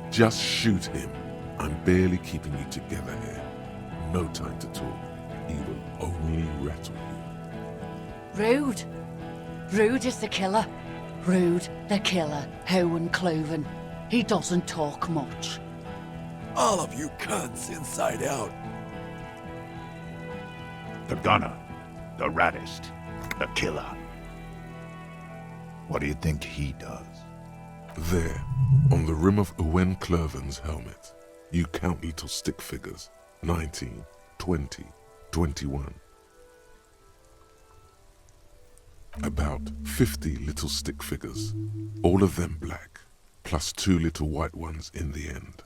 just shoot him. I'm barely keeping you together here. No time to talk. He will only rattle you. Rude. Rude is the killer. Rude, the killer, Owen Cloven. He doesn't talk much. All of you cunts inside out. The gunner, the raddest, the killer. What do you think he does? There, on the rim of Owen Cloven's helmet, you count little stick figures. 19, 20, 21. About 50 little stick figures, all of them black, plus 2 little white ones in the end.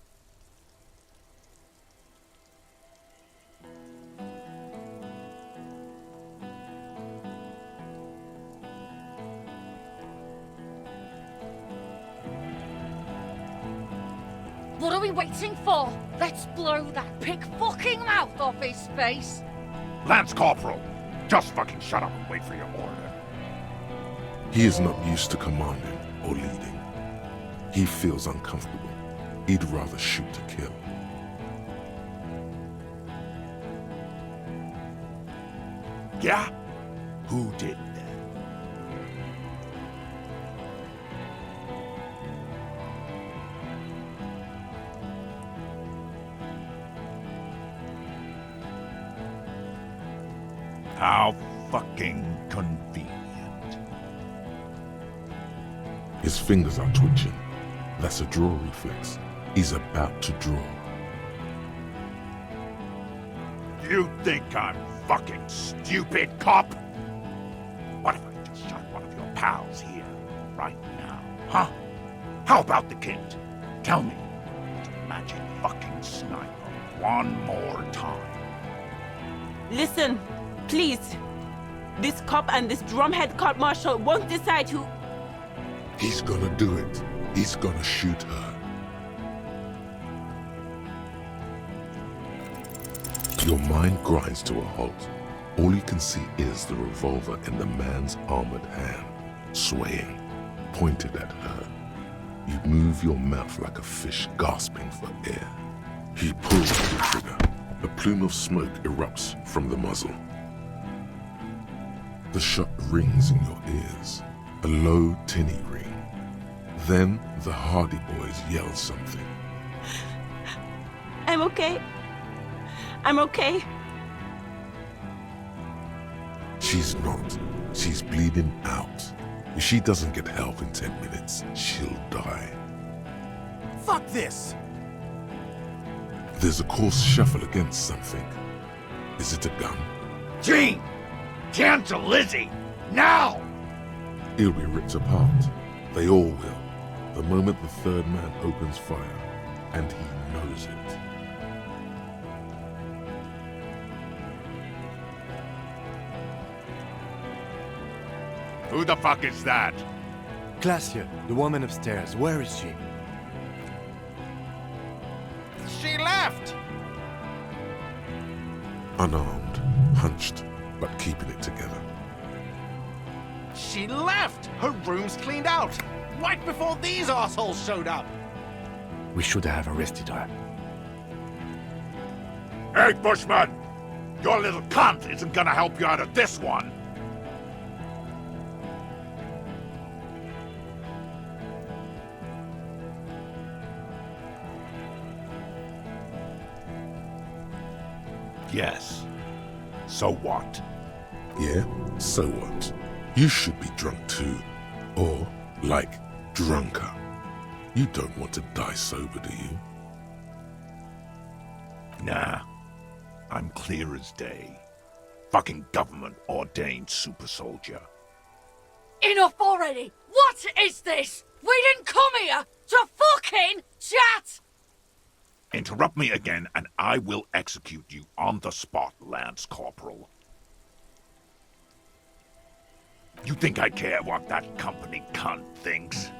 What are we waiting for? Let's blow that pig fucking mouth off his face. Lance Corporal, just fucking shut up and wait for your order. He is not used to commanding or leading. He feels uncomfortable. He'd rather shoot to kill. Yeah? Who did that? How fucking convenient. His fingers are twitching. That's a draw reflex. He's about to draw. You think I'm fucking stupid, cop? What if I just shot one of your pals here, right now, huh? How about the kid? Tell me, it's a magic fucking sniper one more time. Listen, Please. This cop and this drumhead cop marshal won't decide who... He's gonna do it. He's gonna shoot her. Your mind grinds to a halt. All you can see is the revolver in the man's armored hand, swaying, pointed at her. You move your mouth like a fish gasping for air. He pulls the trigger. A plume of smoke erupts from the muzzle. The shot rings in your ears, a low, tinny ring. Then the Hardy Boys yell something. I'm okay. I'm okay. She's not. She's bleeding out. If she doesn't get help in 10 minutes, she'll die. Fuck this! There's a coarse shuffle against something. Is it a gun? Gene! Cancel Lizzie! Now! He'll be ripped apart. They all will. The moment the third man opens fire, and he knows it. Who the fuck is that? Glacia, the woman upstairs, where is she? She left! Unarmed, hunched, but keeping it together. She left! Her room's cleaned out! Right before these assholes showed up! We should have arrested her. Hey, Bushman! Your little cunt isn't gonna help you out of this one! Yes. So what? Yeah? So what? You should be drunk too. Or, like, drunker. You don't want to die sober, do you? Nah. I'm clear as day. Fucking government-ordained super soldier. Enough already! What is this? We didn't come here to fucking chat! Interrupt me again and I will execute you on the spot, Lance Corporal. You think I care what that company cunt thinks?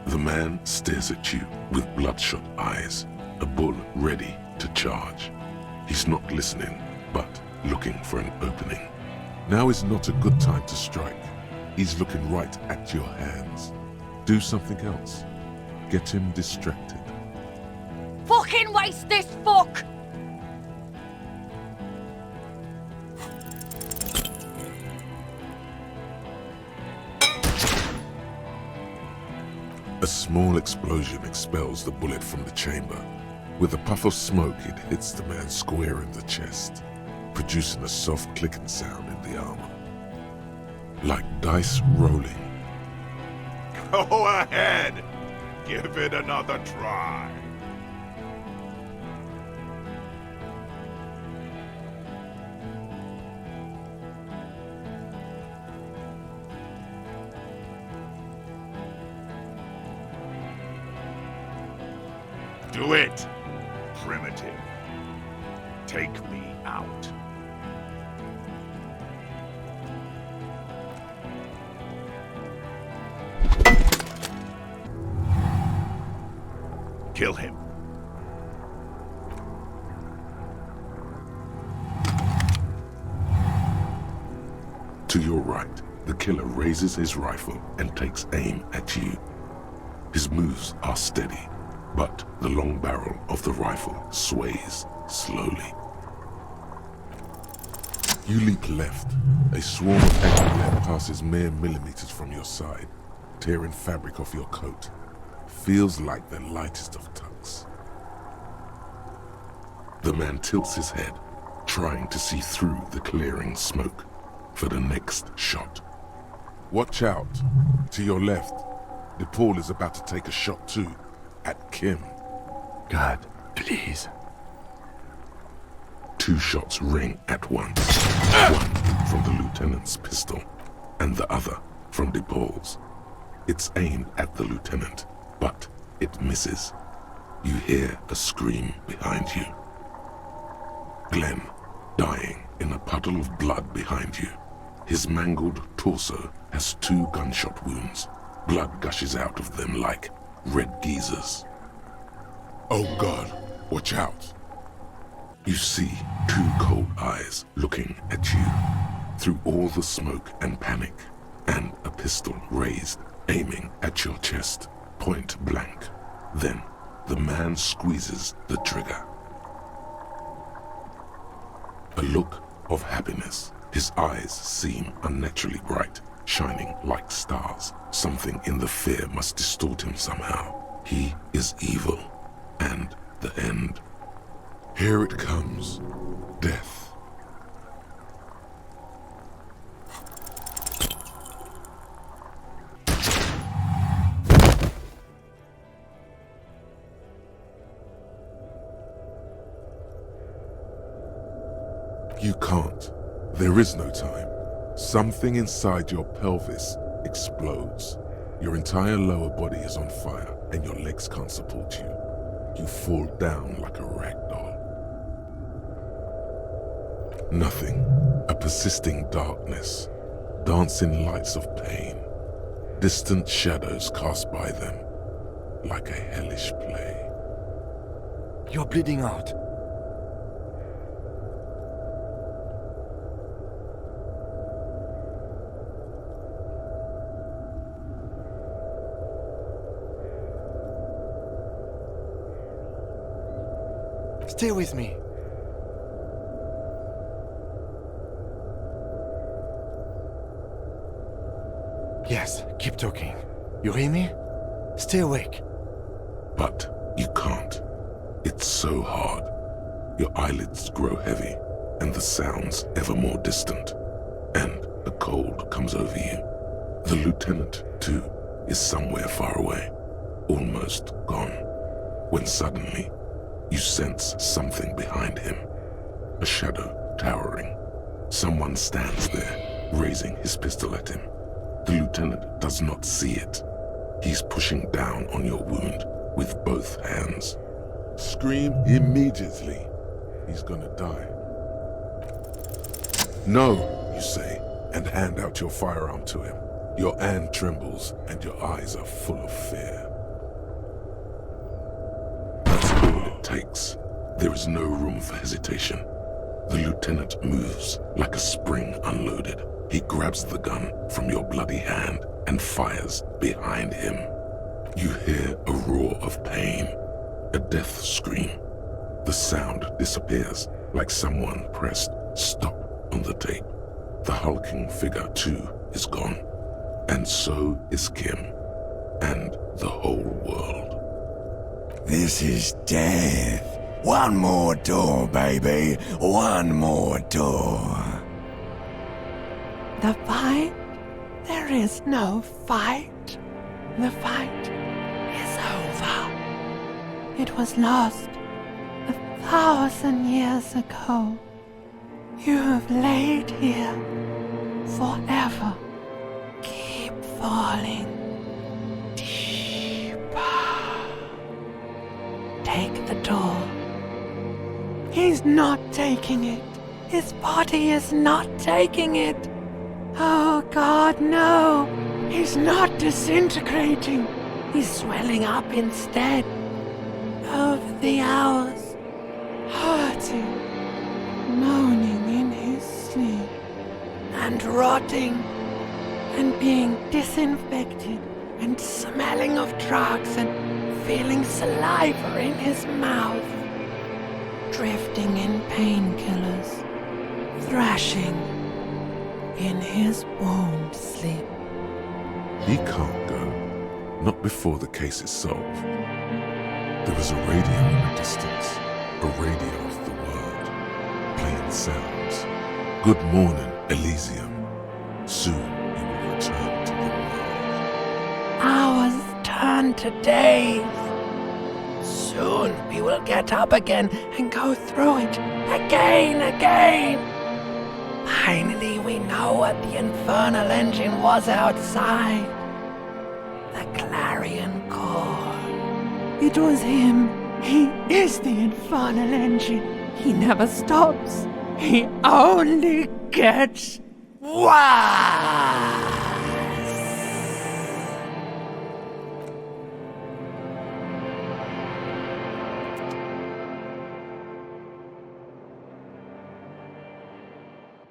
The man stares at you with bloodshot eyes, a bull ready to charge. He's not listening, but looking for an opening. Now is not a good time to strike. He's looking right at your hands. Do something else. Get him distracted. Fucking waste this fuck! A small explosion expels the bullet from the chamber. With a puff of smoke, it hits the man square in the chest, producing a soft clicking sound in the armor. Like dice rolling. Go ahead! Give it another try. Do it, primitive. Take me out. Kill him. To your right, the killer raises his rifle and takes aim at you. His moves are steady, but the long barrel of the rifle sways slowly. You leap left. A swarm of enemy lead passes mere millimeters from your side, tearing fabric off your coat. Feels like the lightest of tucks. The man tilts his head, trying to see through the clearing smoke for the next shot. Watch out. To your left, DePaul is about to take a shot too, at Kim. God, please. 2 shots ring at once. One from the lieutenant's pistol, and the other from DePaul's. It's aimed at the lieutenant, but It misses. You hear a scream behind you. Glenn, dying in a puddle of blood behind you. His mangled torso has 2 gunshot wounds. Blood gushes out of them like red geysers. Oh God, watch out! You see 2 cold eyes looking at you through all the smoke and panic, and a pistol raised, aiming at your chest, point blank. Then the man squeezes the trigger. A look of happiness. His eyes seem unnaturally bright, shining like stars. Something in the fear must distort him somehow. He is evil, and the end. Here it comes. Death. You can't. There is no time. Something inside your pelvis explodes. Your entire lower body is on fire, and your legs can't support you. You fall down like a rag doll. Nothing. A persisting darkness. Dancing lights of pain. Distant shadows cast by them. Like a hellish play. You're bleeding out. Stay with me. Yes, keep talking. You hear me? Stay awake. But you can't. It's so hard. Your eyelids grow heavy, and the sounds ever more distant. And a cold comes over you. The lieutenant, too, is somewhere far away, almost gone, when suddenly you sense something behind him. A shadow towering. Someone stands there, raising his pistol at him. The lieutenant does not see it. He's pushing down on your wound with both hands. Scream immediately. He's gonna die. No, you say, and hand out your firearm to him. Your hand trembles, and your eyes are full of fear. That's all it takes. There is no room for hesitation. The lieutenant moves like a spring unloaded. He grabs the gun from your bloody hand and fires behind him. You hear a roar of pain, a death scream. The sound disappears like someone pressed stop on the tape. The hulking figure, too, is gone. And so is Kim, and the whole world. This is death. One more door, baby. One more door. The fight? There is no fight. The fight is over. It was lost 1,000 years ago. You have laid here forever. Keep falling deeper. Take the door. He's not taking it. His body is not taking it. Oh God, no! He's not disintegrating. He's swelling up instead. Over the hours, hurting, moaning in his sleep, and rotting, and being disinfected, and smelling of drugs, and feeling saliva in his mouth, drifting in painkillers, thrashing in his womb sleep. He can't go. Not before the case is solved. There is a radio in the distance. A radio of the world. Playing sounds. Good morning, Elysium. Soon you will return to the world. Hours turn to days. Soon we will get up again and go through it again. Finally, we know what the infernal engine was outside. The clarion call. It was him. He is the infernal engine. He never stops. He only gets worse.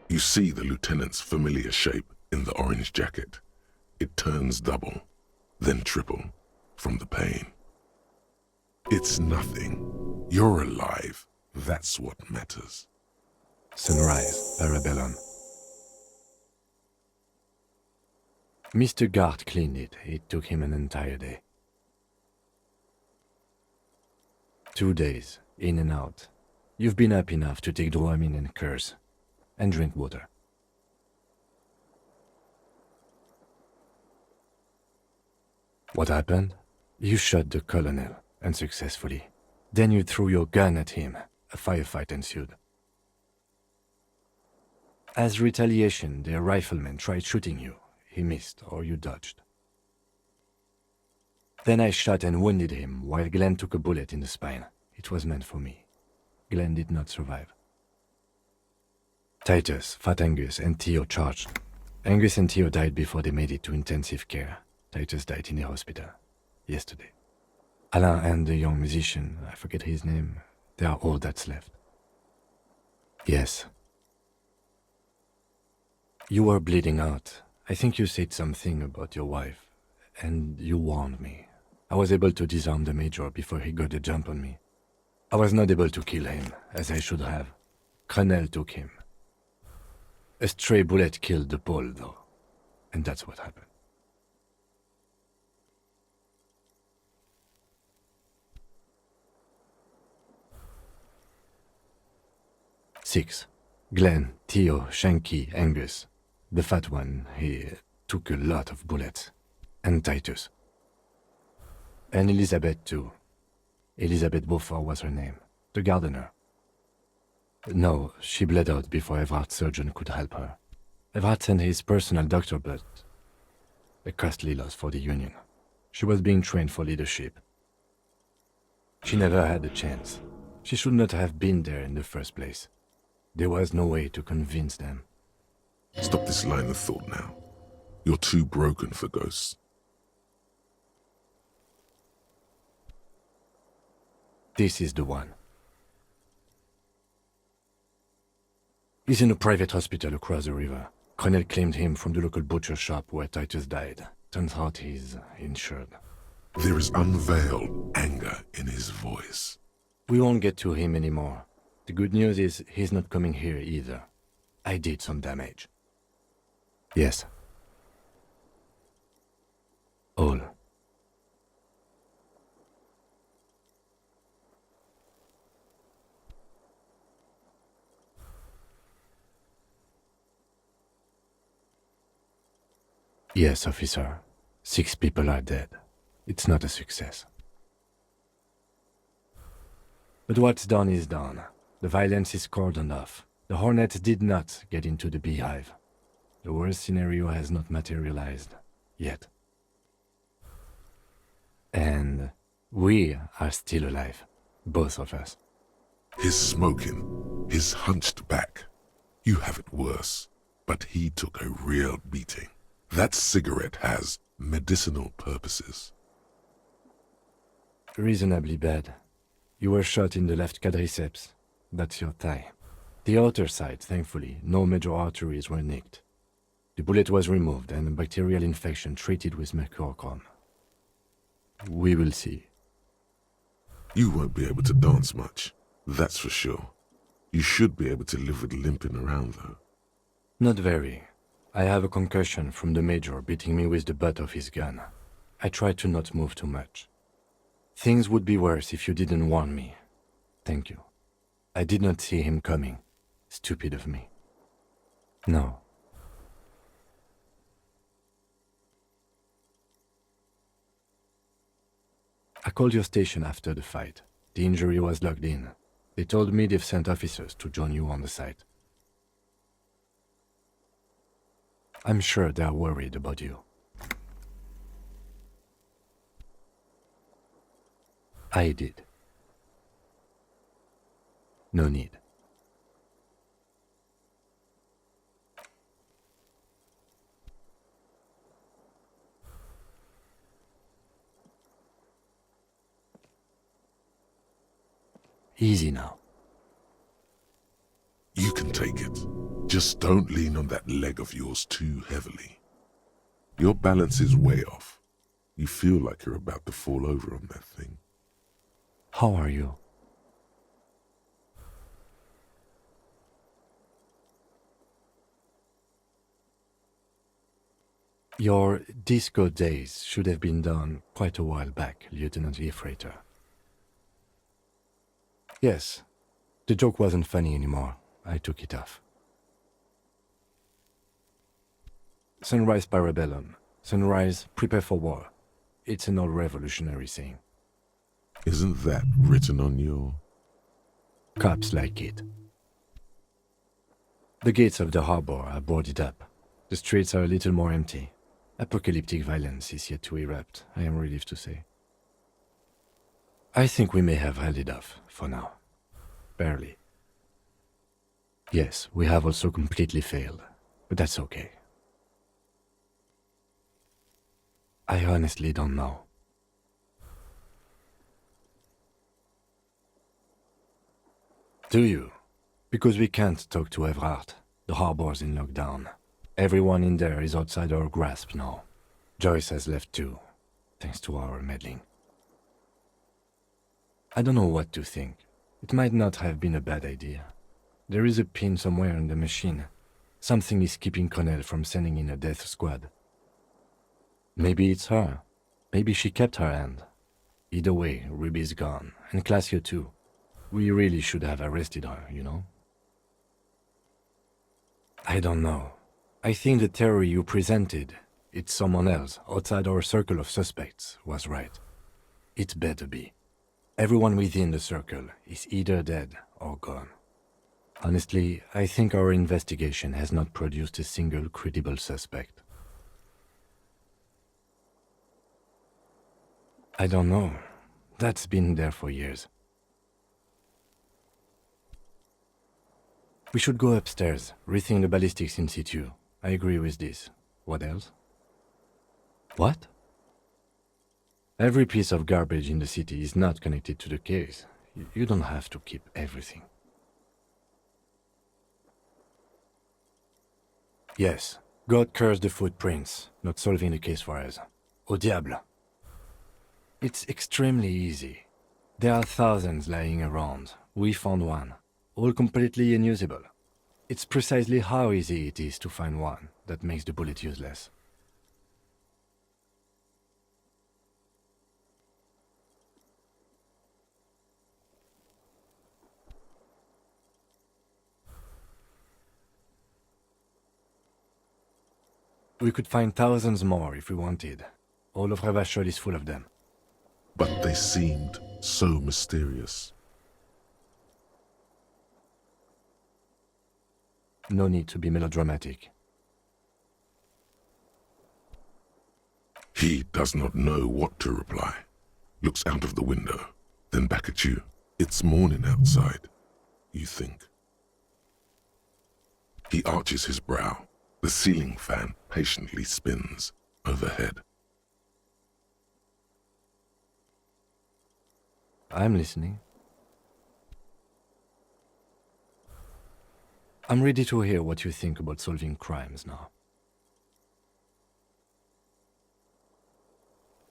You see the lieutenant's familiar shape in the orange jacket. It turns double, then triple, from the pain. It's nothing. You're alive. That's what matters. Sunrise, Parabellum. Mr. Gart cleaned it. It took him an entire day. 2 days, in and out. You've been up enough to take Dramamine and curse, and drink water. What happened? You shot the colonel, unsuccessfully. Then you threw your gun at him. A firefight ensued. As retaliation, the rifleman tried shooting you. He missed, or you dodged. Then I shot and wounded him, while Glenn took a bullet in the spine. It was meant for me. Glenn did not survive. Titus, Fat Angus, and Theo charged. Angus and Theo died before they made it to intensive care. Titus died in the hospital yesterday. Alain and the young musician, I forget his name, they are all that's left. Yes. You were bleeding out. I think you said something about your wife, and you warned me. I was able to disarm the Major before he got a jump on me. I was not able to kill him, as I should have. Crenel took him. A stray bullet killed the Pole, though, and that's what happened. Six. Glenn, Theo, Shanky, Angus. The fat one, he took a lot of bullets. And Titus. And Elizabeth, too. Elizabeth Beaufort was her name. The gardener. No, she bled out before Everard's surgeon could help her. Everard sent his personal doctor, but a costly loss for the Union. She was being trained for leadership. She never had a chance. She should not have been there in the first place. There was no way to convince them. Stop this line of thought now. You're too broken for ghosts. This is the one. He's in a private hospital across the river. Crenel claimed him from the local butcher shop where Titus died. Turns out he's insured. There is unveiled anger in his voice. We won't get to him anymore. The good news is he's not coming here either. I did some damage. Yes. All. Yes, officer. 6 people are dead. It's not a success. But what's done is done. The violence is cordoned off. The Hornets did not get into the beehive. The worst scenario has not materialized yet. And we are still alive. Both of us. His smoking, his hunched back. You have it worse, but he took a real beating. That cigarette has medicinal purposes. Reasonably bad. You were shot in the left quadriceps. That's your thigh. The outer side, thankfully, no major arteries were nicked. The bullet was removed and a bacterial infection treated with mercurochrome. We will see. You won't be able to dance much, that's for sure. You should be able to live with limping around, though. Not very. I have a concussion from the Major beating me with the butt of his gun. I tried to not move too much. Things would be worse if you didn't warn me. Thank you. I did not see him coming. Stupid of me. No. I called your station after the fight. The injury was logged in. They told me they've sent officers to join you on the site. I'm sure they're worried about you. I did. No need. Easy now. You can take it. Just don't lean on that leg of yours too heavily. Your balance is way off. You feel like you're about to fall over on that thing. How are you? Your disco days should have been done quite a while back, Lieutenant Efrater. Yes, the joke wasn't funny anymore. I took it off. Sunrise parabellum. Sunrise, prepare for war. It's an old revolutionary saying. Isn't that written on your... Cops like it. The gates of the harbor are boarded up. The streets are a little more empty. Apocalyptic violence is yet to erupt, I am relieved to say. I think we may have held it off, for now. Barely. Yes, we have also completely failed, but that's okay. I honestly don't know. Do you? Because we can't talk to Evrard. The harbor's in lockdown. Everyone in there is outside our grasp now. Joyce has left too, thanks to our meddling. I don't know what to think. It might not have been a bad idea. There is a pin somewhere in the machine. Something is keeping Connell from sending in a death squad. Maybe it's her. Maybe she kept her hand. Either way, Ruby's gone, and Classio too. We really should have arrested her, you know? I don't know. I think the theory you presented, it's someone else outside our circle of suspects, was right. It better be. Everyone within the circle is either dead or gone. Honestly, I think our investigation has not produced a single credible suspect. I don't know. That's been there for years. We should go upstairs, rethink the ballistics in situ. I agree with this. What else? What? Every piece of garbage in the city is not connected to the case. You don't have to keep everything. Yes, God curse the footprints, not solving the case for us. Au diable. It's extremely easy. There are thousands lying around. We found one, all completely unusable. It's precisely how easy it is to find one that makes the bullet useless. We could find thousands more if we wanted. All of Revachol is full of them. But they seemed so mysterious. No need to be melodramatic. He does not know what to reply. Looks out of the window, then back at you. It's morning outside, you think. He arches his brow. The ceiling fan patiently spins overhead. I'm listening. I'm ready to hear what you think about solving crimes now.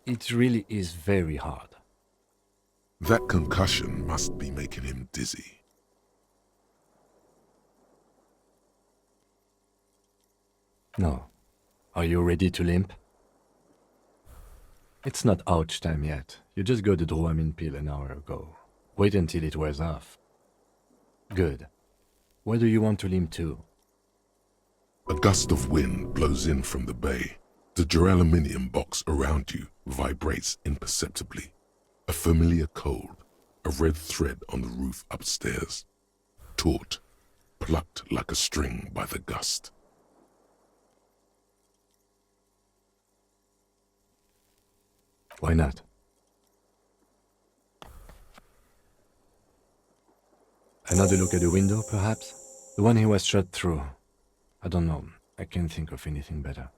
It really is very hard. That concussion must be making him dizzy. No. Are you ready to limp? It's not ouch time yet. You just got the Dramamine pill an hour ago. Wait until it wears off. Good. Where do you want to limp to? A gust of wind blows in from the bay. The duraluminum box around you vibrates imperceptibly. A familiar cold, a red thread on the roof upstairs. Taut, plucked like a string by the gust. Why not? Another look at the window, perhaps? The one he was shot through. I don't know. I can't think of anything better.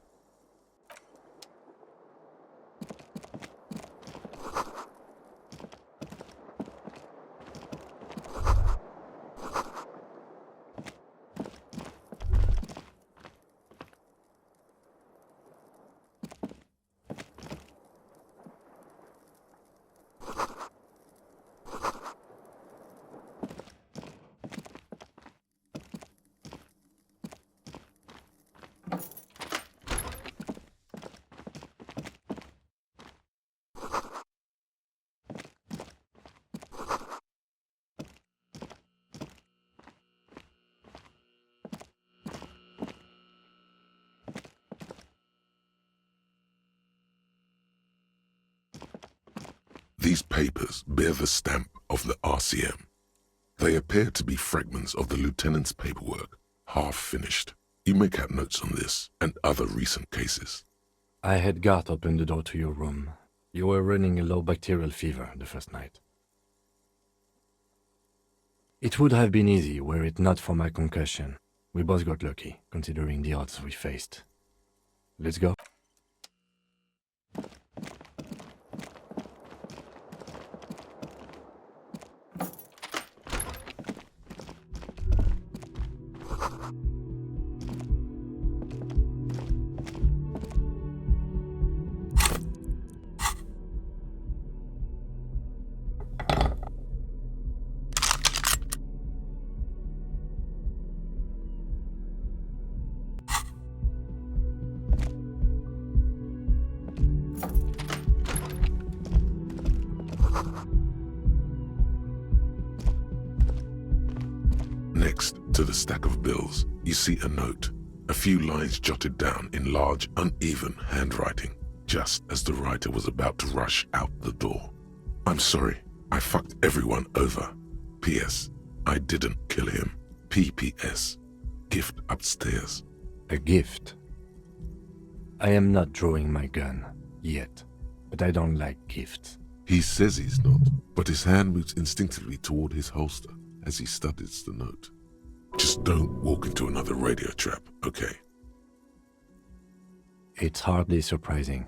These papers bear the stamp of the RCM. They appear to be fragments of the lieutenant's paperwork, half finished. You may have notes on this and other recent cases. I had Garth open the door to your room. You were running a low bacterial fever the first night. It would have been easy were it not for my concussion. We both got lucky, considering the odds we faced. Let's go. Next to the stack of bills, you see a note, a few lines jotted down in large, uneven handwriting, just as the writer was about to rush out the door. I'm sorry, I fucked everyone over. P.S. I didn't kill him. P.P.S. Gift upstairs. A gift. I am not drawing my gun, yet, but I don't like gifts. He says he's not, but his hand moves instinctively toward his holster as he studies the note. Just don't walk into another radio trap, okay? It's hardly surprising.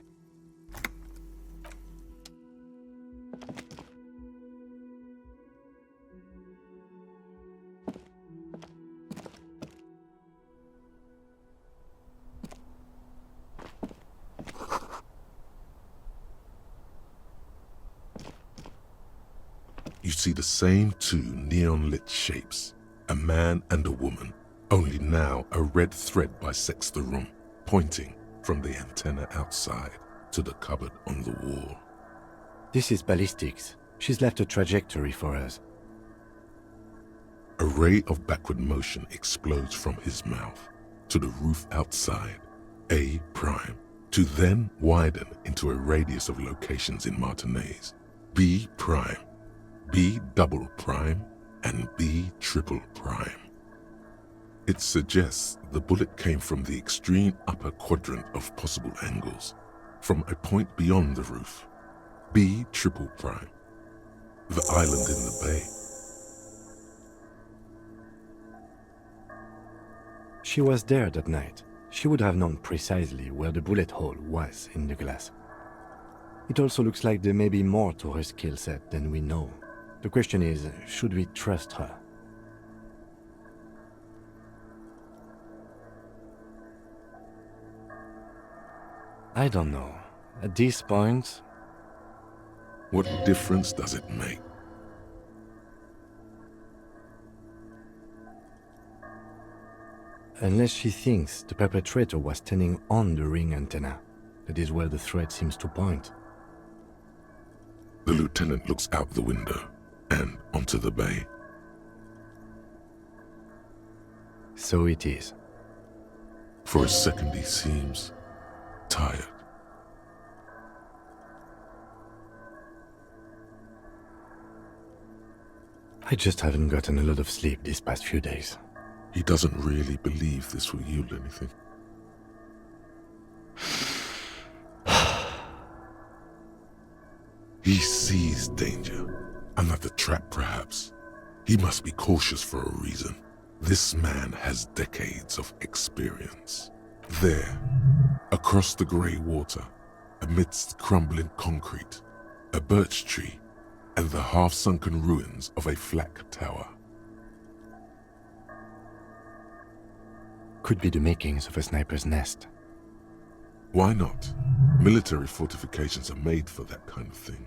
You see the same two neon-lit shapes, a man and a woman, only now a red thread bisects the room, pointing from the antenna outside to the cupboard on the wall. This is ballistics. She's left a trajectory for us. A ray of backward motion explodes from his mouth to the roof outside, A prime, to then widen into a radius of locations in Martinez, B prime, B double prime, and B triple prime. It suggests the bullet came from the extreme upper quadrant of possible angles, from a point beyond the roof, B triple prime, the island in the bay. She was there that night. She would have known precisely where the bullet hole was in the glass. It also looks like there may be more to her skill set than we know. The question is, should we trust her? I don't know. At this point... What difference does it make? Unless she thinks the perpetrator was standing on the ring antenna. That is where the thread seems to point. The lieutenant looks out the window and onto the bay. So it is. For a second he seems tired. I just haven't gotten a lot of sleep these past few days. He doesn't really believe this will yield anything. He sees danger. Another trap, perhaps. He must be cautious for a reason. This man has decades of experience. There, across the grey water, amidst crumbling concrete, a birch tree, and the half-sunken ruins of a flak tower. Could be the makings of a sniper's nest. Why not? Military fortifications are made for that kind of thing.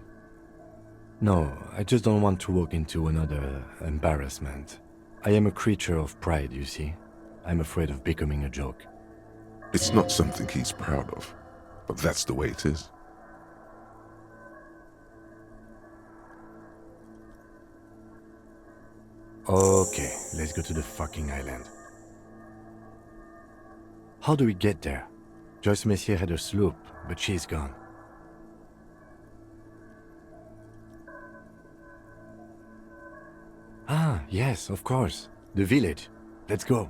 No, I just don't want to walk into another embarrassment. I am a creature of pride, you see. I'm afraid of becoming a joke. It's not something he's proud of, but that's the way it is. Okay, let's go to the fucking island. How do we get there? Joyce Messier had a sloop, but she's gone. Ah, yes, of course. The village. Let's go.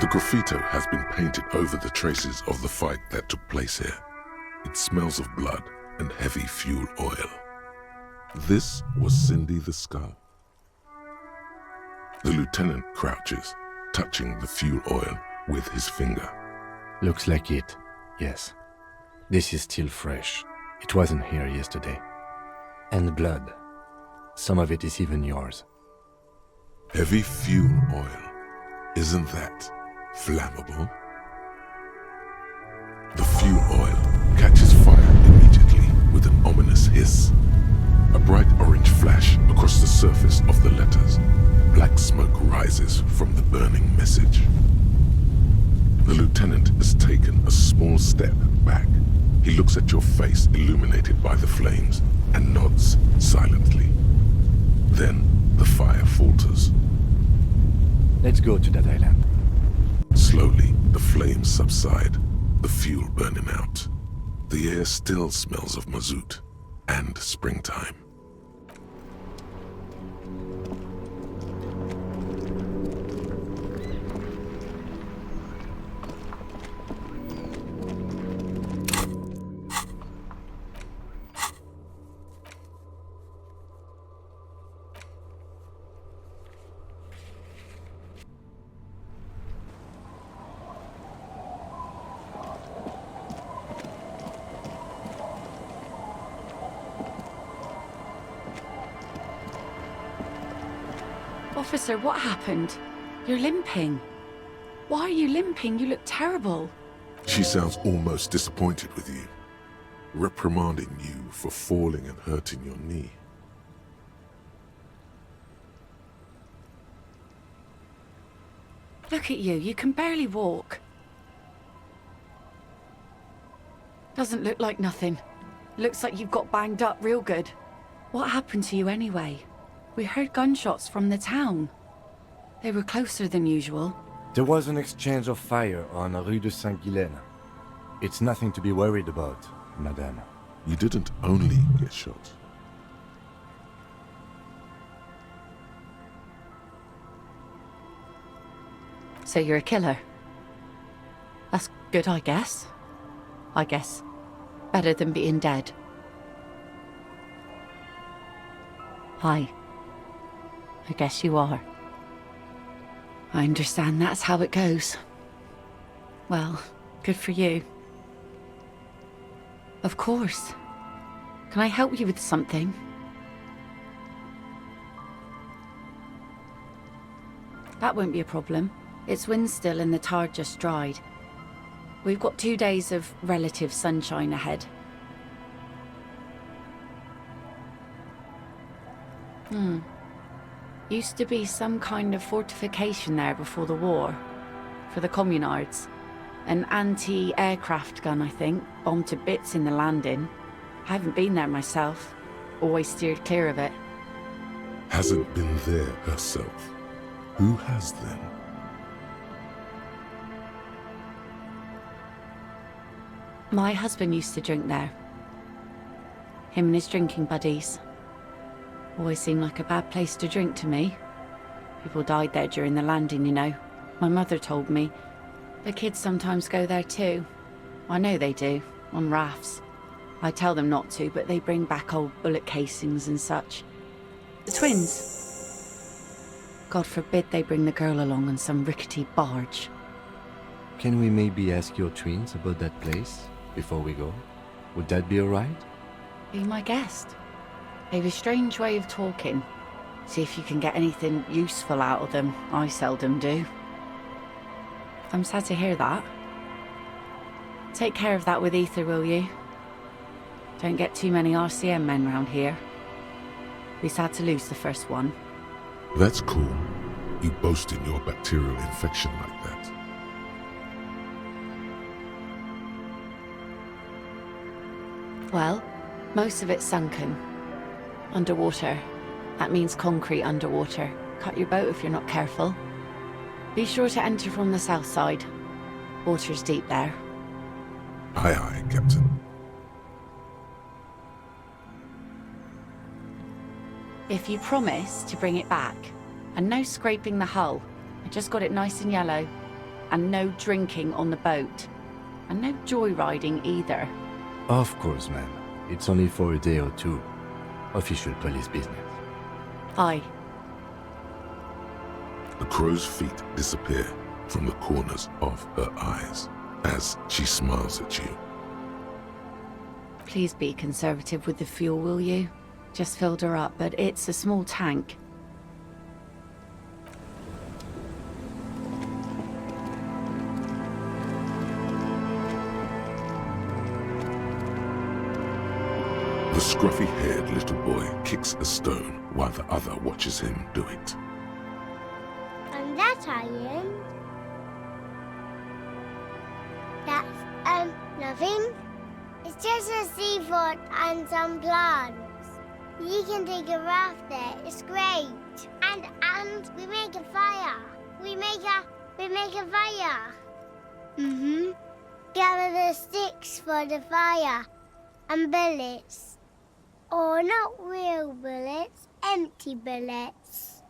The graffito has been painted over the traces of the fight that took place here. It smells of blood and heavy fuel oil. This was Cindy the Skull. The lieutenant crouches, touching the fuel oil with his finger. Looks like it, yes. This is still fresh. It wasn't here yesterday. And blood. Some of it is even yours. Heavy fuel oil. Isn't that flammable? The fuel oil catches fire immediately with an ominous hiss. A bright orange flash across the surface of the letters. Black smoke rises from the burning message. The lieutenant has taken a small step back. He looks at your face illuminated by the flames and nods silently. Then the fire falters. Let's go to that island. Slowly, the flames subside, the fuel burning out. The air still smells of mazout and springtime. Officer, what happened? You're limping. Why are you limping? You look terrible. She sounds almost disappointed with you, reprimanding you for falling and hurting your knee. Look at you. You can barely walk. Doesn't look like nothing. Looks like you've got banged up real good. What happened to you anyway? We heard gunshots from the town. They were closer than usual. There was an exchange of fire on Rue de Saint-Guylaine. It's nothing to be worried about, madame. You didn't only get shot. So you're a killer? That's good, I guess. Better than being dead. Hi. I guess you are. I understand that's how it goes. Well, good for you. Of course. Can I help you with something? That won't be a problem. It's wind still and the tar just dried. We've got 2 days of relative sunshine ahead. Used to be some kind of fortification there before the war. For the communards. An anti-aircraft gun, I think. Bombed to bits in the landing. I haven't been there myself. Always steered clear of it. Hasn't been there herself. Who has then? My husband used to drink there. Him and his drinking buddies. Always seemed like a bad place to drink to me. People died there during the landing, you know. My mother told me. The kids sometimes go there too. I know they do, on rafts. I tell them not to, but they bring back old bullet casings and such. The twins. God forbid they bring the girl along on some rickety barge. Can we maybe ask your twins about that place before we go? Would that be alright? Be my guest. They've a strange way of talking. See if you can get anything useful out of them. I seldom do. I'm sad to hear that. Take care of that with Ether, will you? Don't get too many RCM men round here. We sad to lose the first one. That's cool. You boasting your bacterial infection like that. Well, most of it's sunken. Underwater. That means concrete underwater. Cut your boat if you're not careful. Be sure to enter from the south side. Water's deep there. Aye, aye, Captain. If you promise to bring it back, and no scraping the hull, I just got it nice and yellow, and no drinking on the boat, and no joyriding either. Of course, ma'am. It's only for a day or two. Official police business. Aye. The crow's feet disappear from the corners of her eyes as she smiles at you. Please be conservative with the fuel, will you? Just filled her up, but it's a small tank. The scruffy-haired little boy kicks a stone while the other watches him do it. And that iron. That's, nothing. It's just a seafort and some plants. You can take a raft there. It's great. And we make a fire. We make a fire. Mm-hmm. Gather the sticks for the fire. And bullets. Or not real bullets, empty bullets.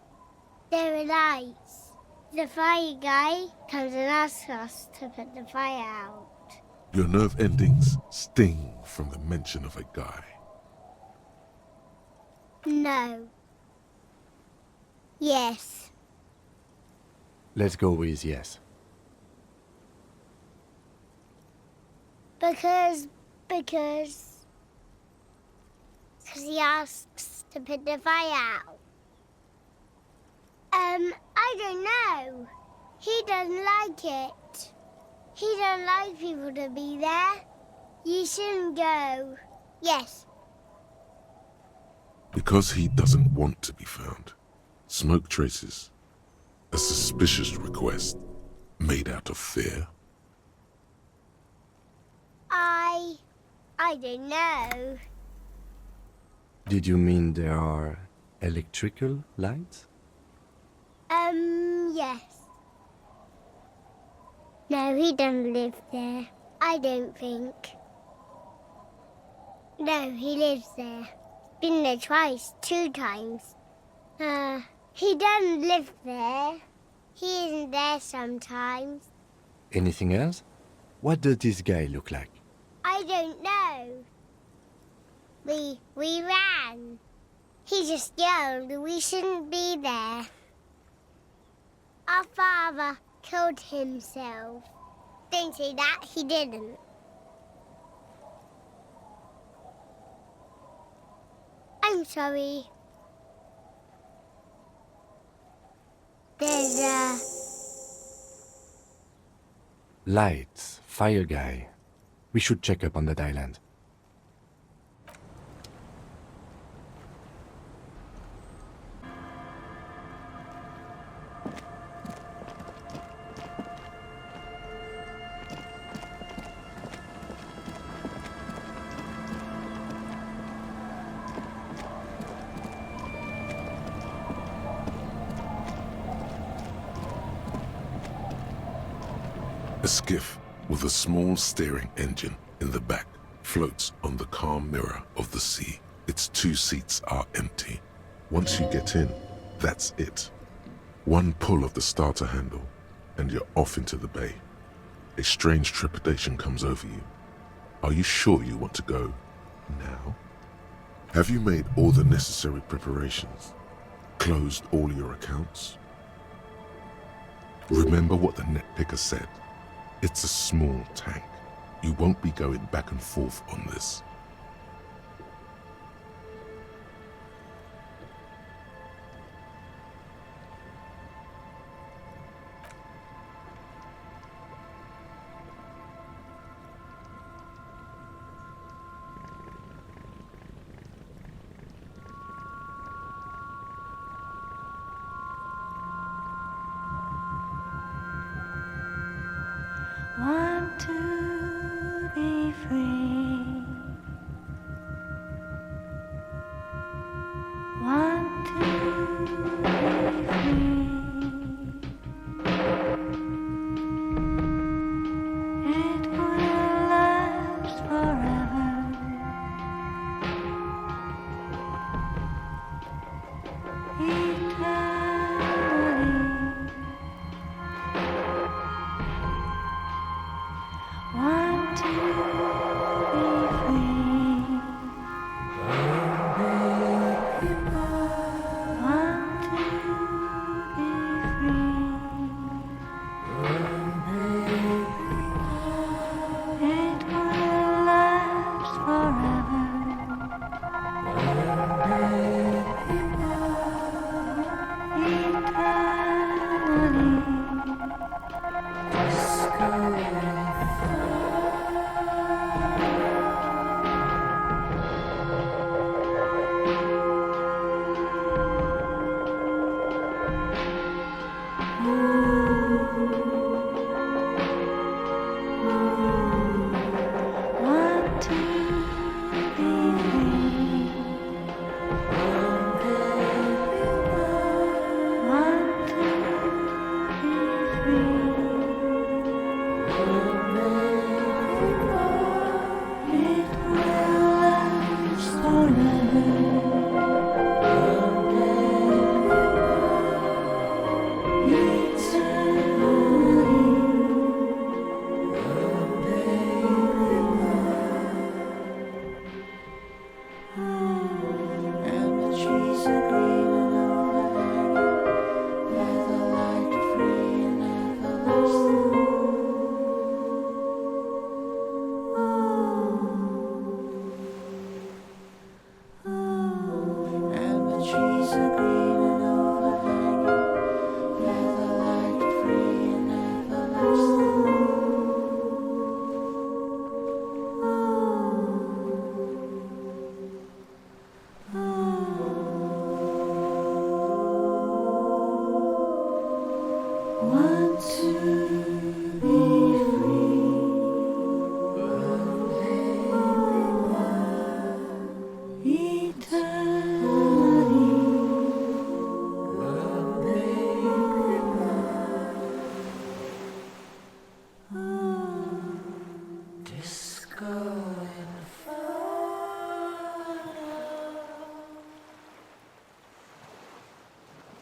They're lights. The fire guy comes and asks us to put the fire out. Your nerve endings sting from the mention of a guy. No. Yes. Let's go with yes. Because he asks to put the fire out. I don't know. He doesn't like it. He doesn't like people to be there. You shouldn't go. Yes. Because he doesn't want to be found. Smoke traces. A suspicious request made out of fear. I don't know. Did you mean there are electrical lights? Yes. No, he doesn't live there. I don't think. No, he lives there. Been there twice, 2 times. He doesn't live there. He isn't there sometimes. Anything else? What does this guy look like? I don't know. We ran. He just yelled we shouldn't be there. Our father killed himself. Don't say that, he didn't. I'm sorry. There's Lights, fire guy. We should check up on that island. skiff with a small steering engine in the back floats on the calm mirror of the sea. Its 2 seats are empty. Once you get in, that's it. One pull of the starter handle, and you're off into the bay. A strange trepidation comes over you. Are you sure you want to go now? Have you made all the necessary preparations? Closed all your accounts? Remember what the netpicker said. It's a small tank. You won't be going back and forth on this. Want to be free. Want to be free. It will last forever. Eternally. Want to be free. Want to be free. It will last forever. Want to be free. Want to be free. It will last Want to be free. Eternally. Disco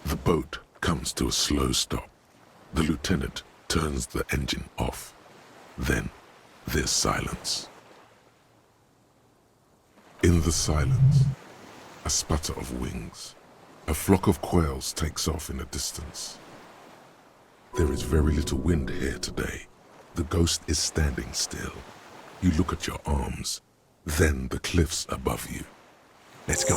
The boat comes to a slow stop. The lieutenant turns the engine off. Then there's silence. In the silence, a sputter of wings. A flock of quails takes off in the distance. There is very little wind here today. The ghost is standing still. You look at your arms, then the cliffs above you. Let's go.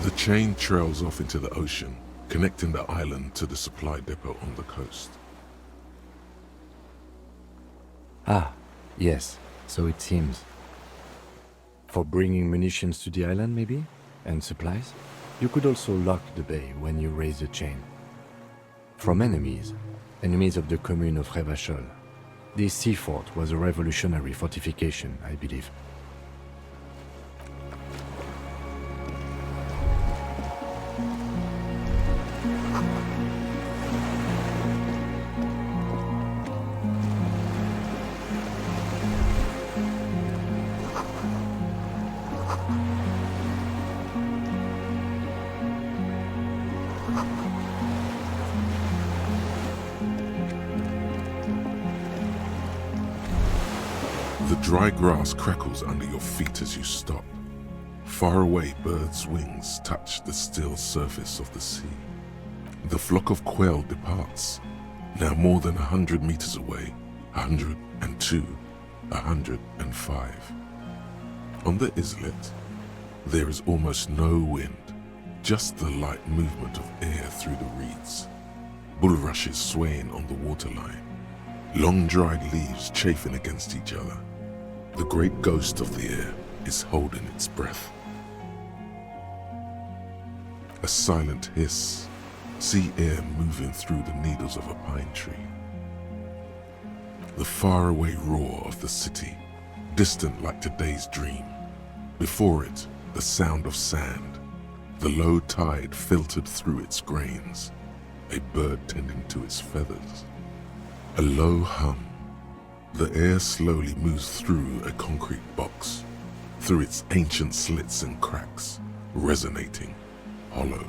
The chain trails off into the ocean, connecting the island to the supply depot on the coast. Ah, yes, so it seems. For bringing munitions to the island, maybe? And supplies? You could also lock the bay when you raise the chain. From enemies of the commune of Revachol, this sea fort was a revolutionary fortification, I believe. The dry grass crackles under your feet as you stop. Far away, birds' wings touch the still surface of the sea. The flock of quail departs, now more than 100 meters away, 102, 105. On the islet, there is almost no wind, just the light movement of air through the reeds. Bulrushes swaying on the waterline, long dried leaves chafing against each other. The great ghost of the air is holding its breath. A silent hiss, sea air moving through the needles of a pine tree. The faraway roar of the city, distant like today's dream. Before it, the sound of sand, the low tide filtered through its grains, a bird tending to its feathers. A low hum. The air slowly moves through a concrete box, through its ancient slits and cracks, resonating, hollow,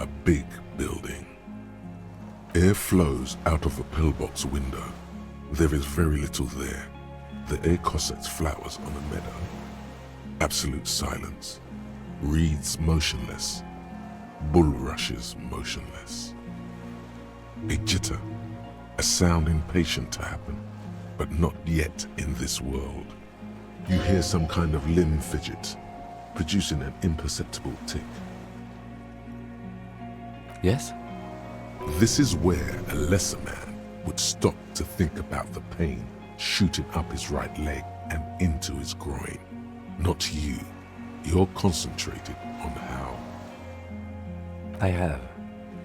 a big building. Air flows out of a pillbox window. There is very little there. The air cossets flowers on a meadow. Absolute silence. Reeds motionless. Bulrushes motionless. A jitter, a sound impatient to happen, but not yet in this world. You hear some kind of limb fidget, producing an imperceptible tick. Yes? This is where a lesser man would stop to think about the pain shooting up his right leg and into his groin. Not you. You're concentrated on how. I have.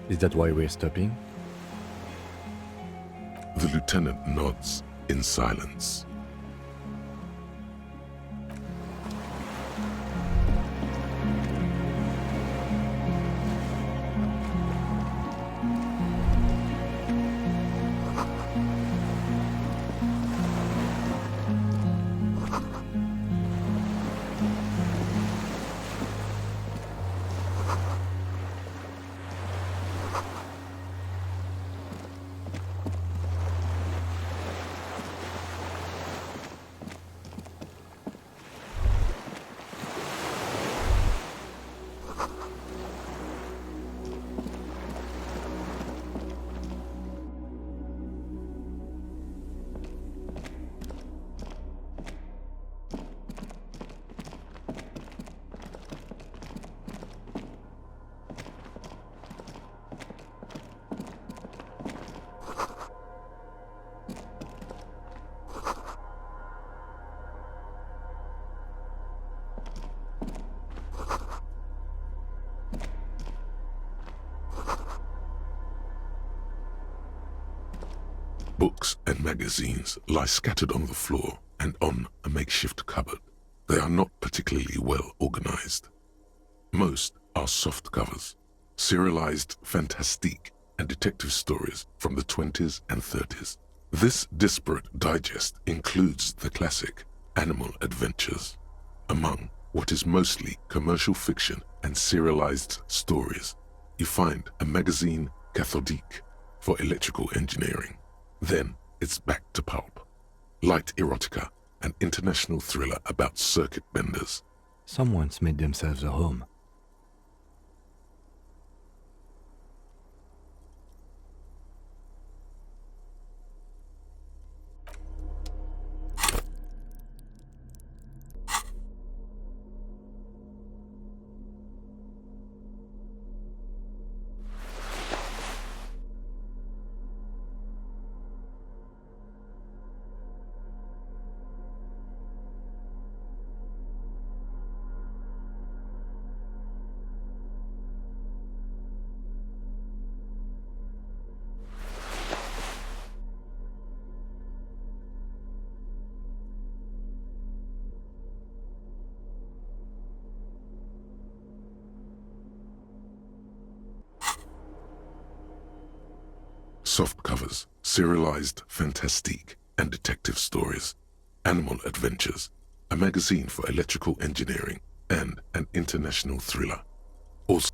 Is that why we're stopping? The lieutenant nods in silence. Books and magazines lie scattered on the floor and on a makeshift cupboard. They are not particularly well organized. Most are soft covers, serialized fantastique and detective stories from the 20s and 30s. This disparate digest includes the classic animal adventures, among what is mostly commercial fiction and serialized stories. You find a magazine cathodique for electrical engineering. Then it's back to pulp. Light erotica, an international thriller about circuit benders. Someone's made themselves a home. Soft covers, serialized fantastique and detective stories, animal adventures, a magazine for electrical engineering, and an international thriller. Also,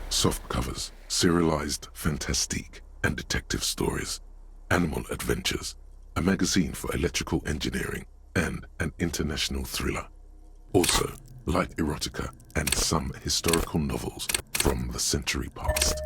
soft covers, serialized fantastique and detective stories, animal adventures, a magazine for electrical engineering, and an international thriller. Also, light erotica and some historical novels from the century past.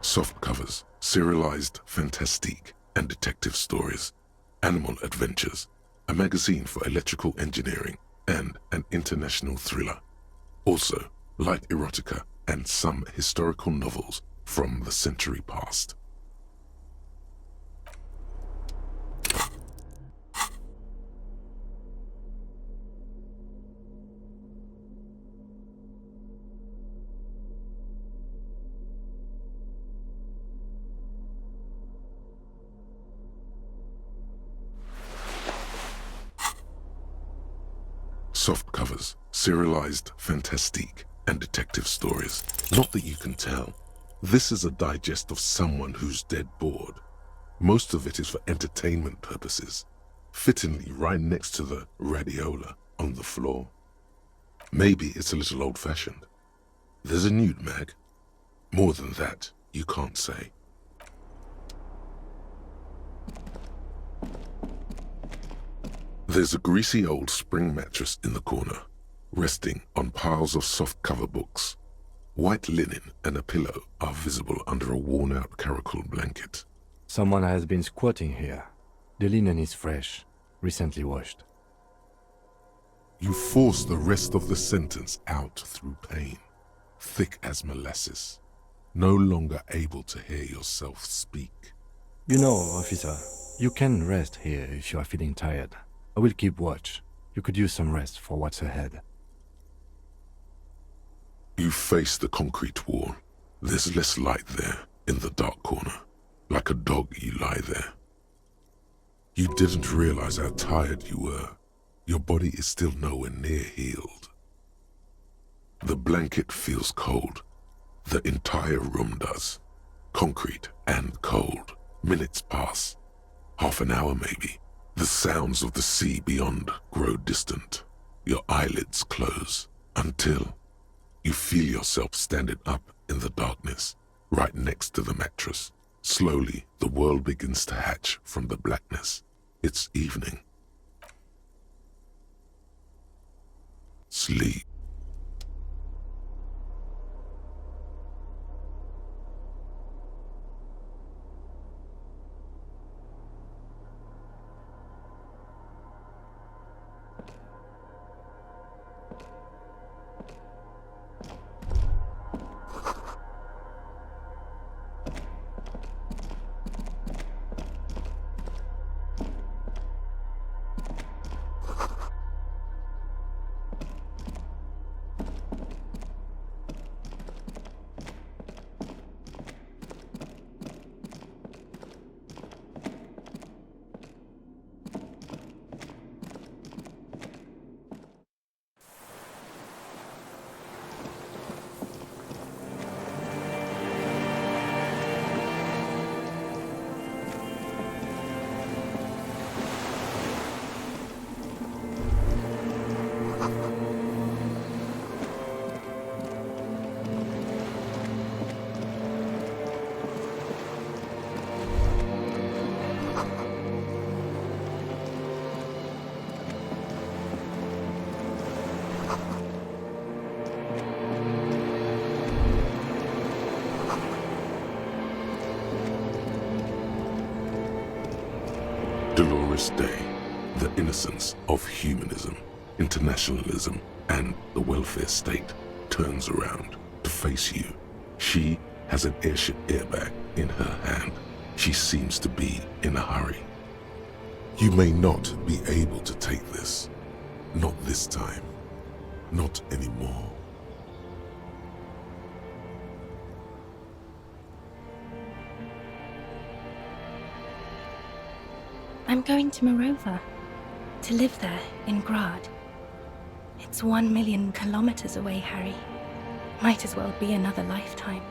Soft covers, serialized fantastique and detective stories, animal adventures, a magazine for electrical engineering, and an international thriller. Also, light erotica and some historical novels from the century past. Soft covers, serialized fantastique and detective stories. Not that you can tell. This is a digest of someone who's dead bored. Most of it is for entertainment purposes, fittingly right next to the radiola on the floor. Maybe it's a little old-fashioned. There's a nude mag. More than that, you can't say. There's a greasy old spring mattress in the corner, resting on piles of soft cover books. White linen and a pillow are visible under a worn-out caracal blanket. Someone has been squatting here. The linen is fresh, recently washed. You force the rest of the sentence out through pain, thick as molasses, no longer able to hear yourself speak. You know, officer, you can rest here if you are feeling tired. I will keep watch. You could use some rest for what's ahead. You face the concrete wall. There's less light there, in the dark corner. Like a dog, you lie there. You didn't realize how tired you were. Your body is still nowhere near healed. The blanket feels cold. The entire room does. Concrete and cold. Minutes pass. Half an hour maybe. The sounds of the sea beyond grow distant. Your eyelids close until you feel yourself standing up in the darkness, right next to the mattress. Slowly, the world begins to hatch from the blackness. It's evening. Sleep. Dolores Day, the innocence of humanism, internationalism, and the welfare state turns around to face you. She has an airship airbag in her hand. She seems to be in a hurry. You may not be able to take this. Not this time. Not anymore. I'm going to Morova, to live there in Grad. It's 1 million kilometers away, Harry. Might as well be another lifetime.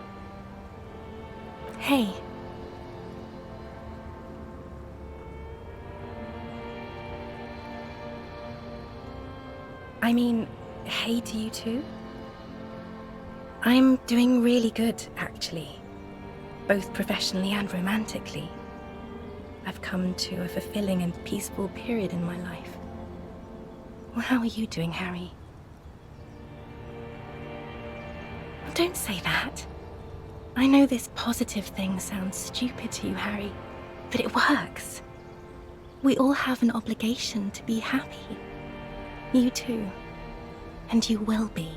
Hey. I mean, hey to you too? I'm doing really good, actually. Both professionally and romantically. I've come to a fulfilling and peaceful period in my life. Well, how are you doing, Harry? Don't say that. I know this positive thing sounds stupid to you, Harry, but it works. We all have an obligation to be happy. You too. And you will be.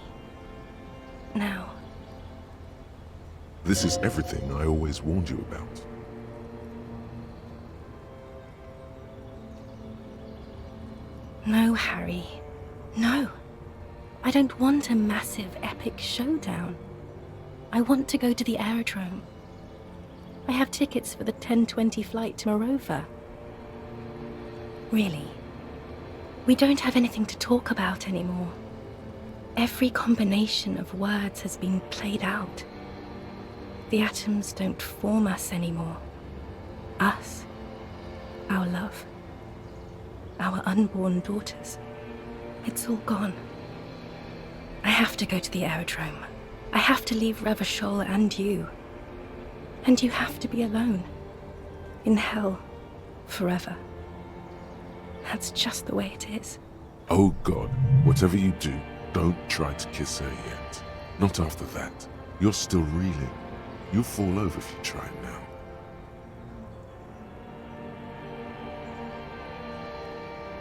Now. This is everything I always warned you about. No, Harry. No. I don't want a massive, epic showdown. I want to go to the aerodrome. I have tickets for the 10:20 flight to Morova. Really. We don't have anything to talk about anymore. Every combination of words has been played out. The atoms don't form us anymore. Us. Our love. Our unborn daughters. It's all gone. I have to go to the aerodrome. I have to leave Revachol and you. And you have to be alone. In hell. Forever. That's just the way it is. Oh God, whatever you do, don't try to kiss her yet. Not after that. You're still reeling. You'll fall over if you try now.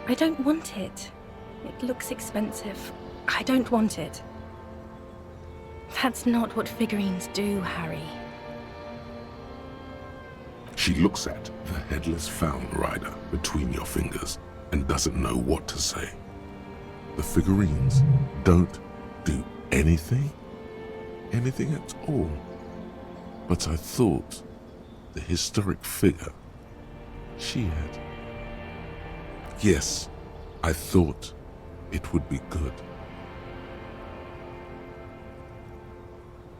I don't want it. It looks expensive. I don't want it. That's not what figurines do, Harry. She looks at the headless Found Rider between your fingers and doesn't know what to say. The figurines don't do anything? Anything at all? But I thought the historic figure she had. Yes, I thought it would be good.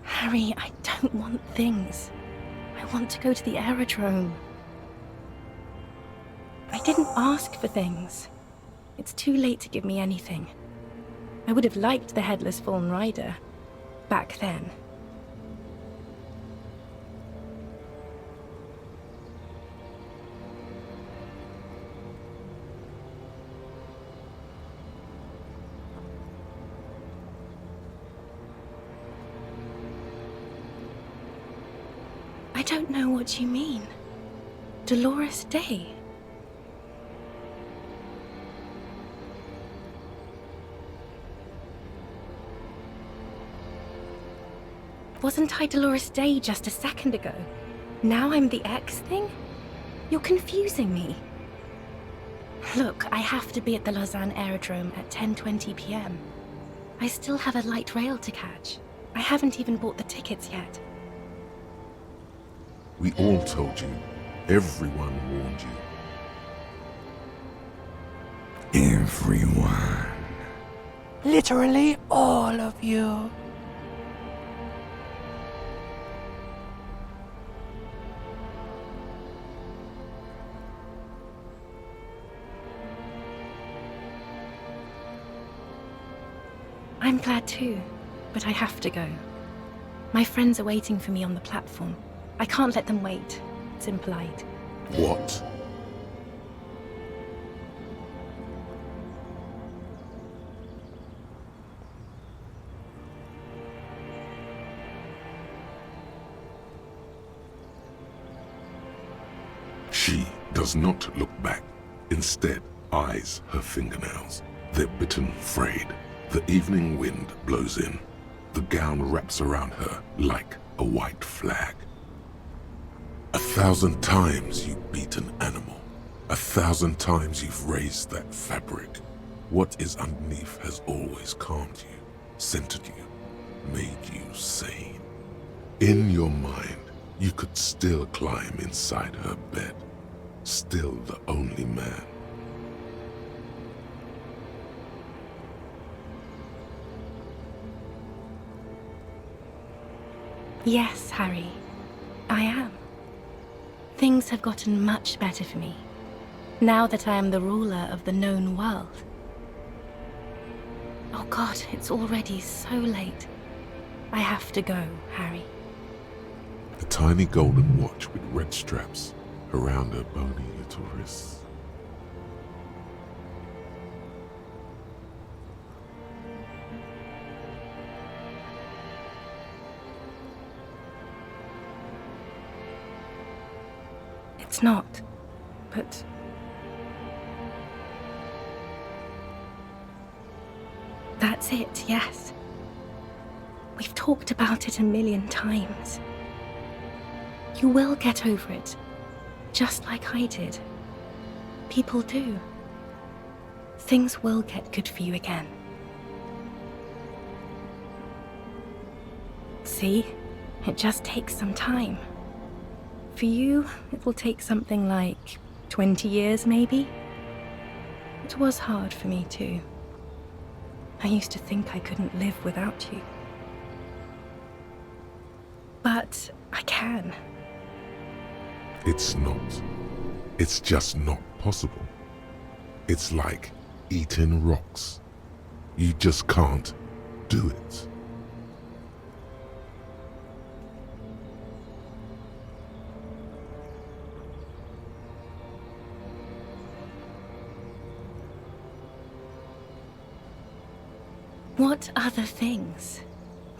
Harry, I don't want things. I want to go to the aerodrome. I didn't ask for things. It's too late to give me anything. I would have liked the headless fallen rider back then. I don't know what you mean. Dolores Day. Wasn't I Dolores Day just a second ago? Now I'm the X thing? You're confusing me. Look, I have to be at the Lausanne aerodrome at 10:20 p.m. I still have a light rail to catch. I haven't even bought the tickets yet. We all told you. Everyone warned you. Everyone. Literally all of you. I'm glad too, but I have to go. My friends are waiting for me on the platform. I can't let them wait. It's impolite. What? She does not look back Instead, eyes her fingernails. They're bitten frayed. The evening wind blows in. The gown wraps around her like a white flag. 1,000 times you beat an animal. 1,000 times you've raised that fabric. What is underneath has always calmed you, centered you, made you sane. In your mind, you could still climb inside her bed, still the only man. Yes, Harry, I am. Things have gotten much better for me, now that I am the ruler of the known world. Oh God, it's already so late. I have to go, Harry. A tiny golden watch with red straps around her bony little wrists. It's not, but... That's it, yes. We've talked about it a million times. You will get over it, just like I did. People do. Things will get good for you again. See? It just takes some time. For you, it will take something like 20 years, maybe? It was hard for me, too. I used to think I couldn't live without you. But I can. It's not. It's just not possible. It's like eating rocks. You just can't do it. What other things?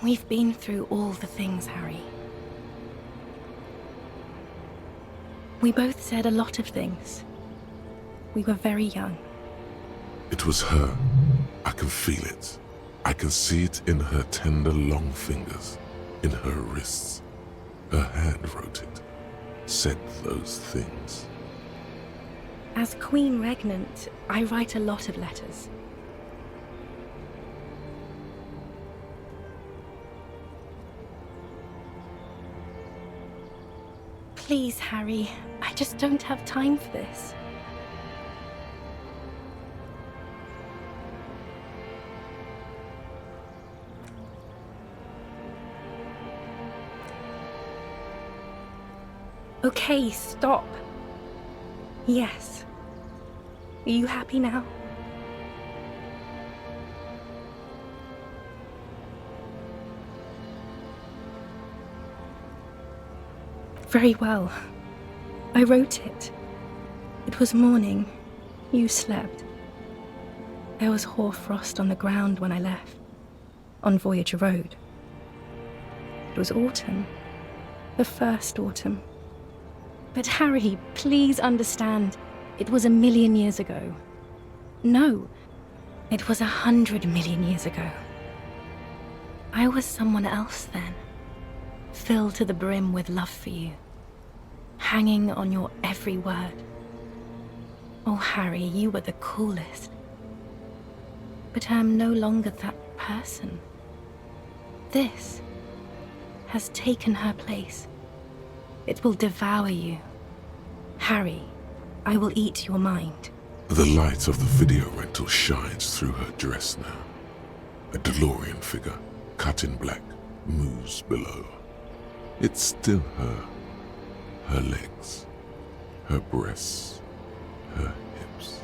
We've been through all the things, Harry. We both said a lot of things. We were very young. It was her. I can feel it. I can see it in her tender, long fingers, in her wrists. Her hand wrote it, said those things. As Queen Regnant, I write a lot of letters. Please, Harry, I just don't have time for this. Okay, stop. Yes. Are you happy now? Very well. I wrote it. It was morning. You slept. There was hoarfrost on the ground when I left, on Voyager Road. It was autumn. The first autumn. But Harry, please understand, it was 1,000,000 years ago. No, it was 100 million years ago. I was someone else then, filled to the brim with love for you, hanging on your every word. Oh, Harry, you were the coolest. But I am no longer that person. This has taken her place. It will devour you. Harry, I will eat your mind. The light of the video rental shines through her dress now. A DeLorean figure, cut in black, moves below. It's still her. Her legs, her breasts, her hips.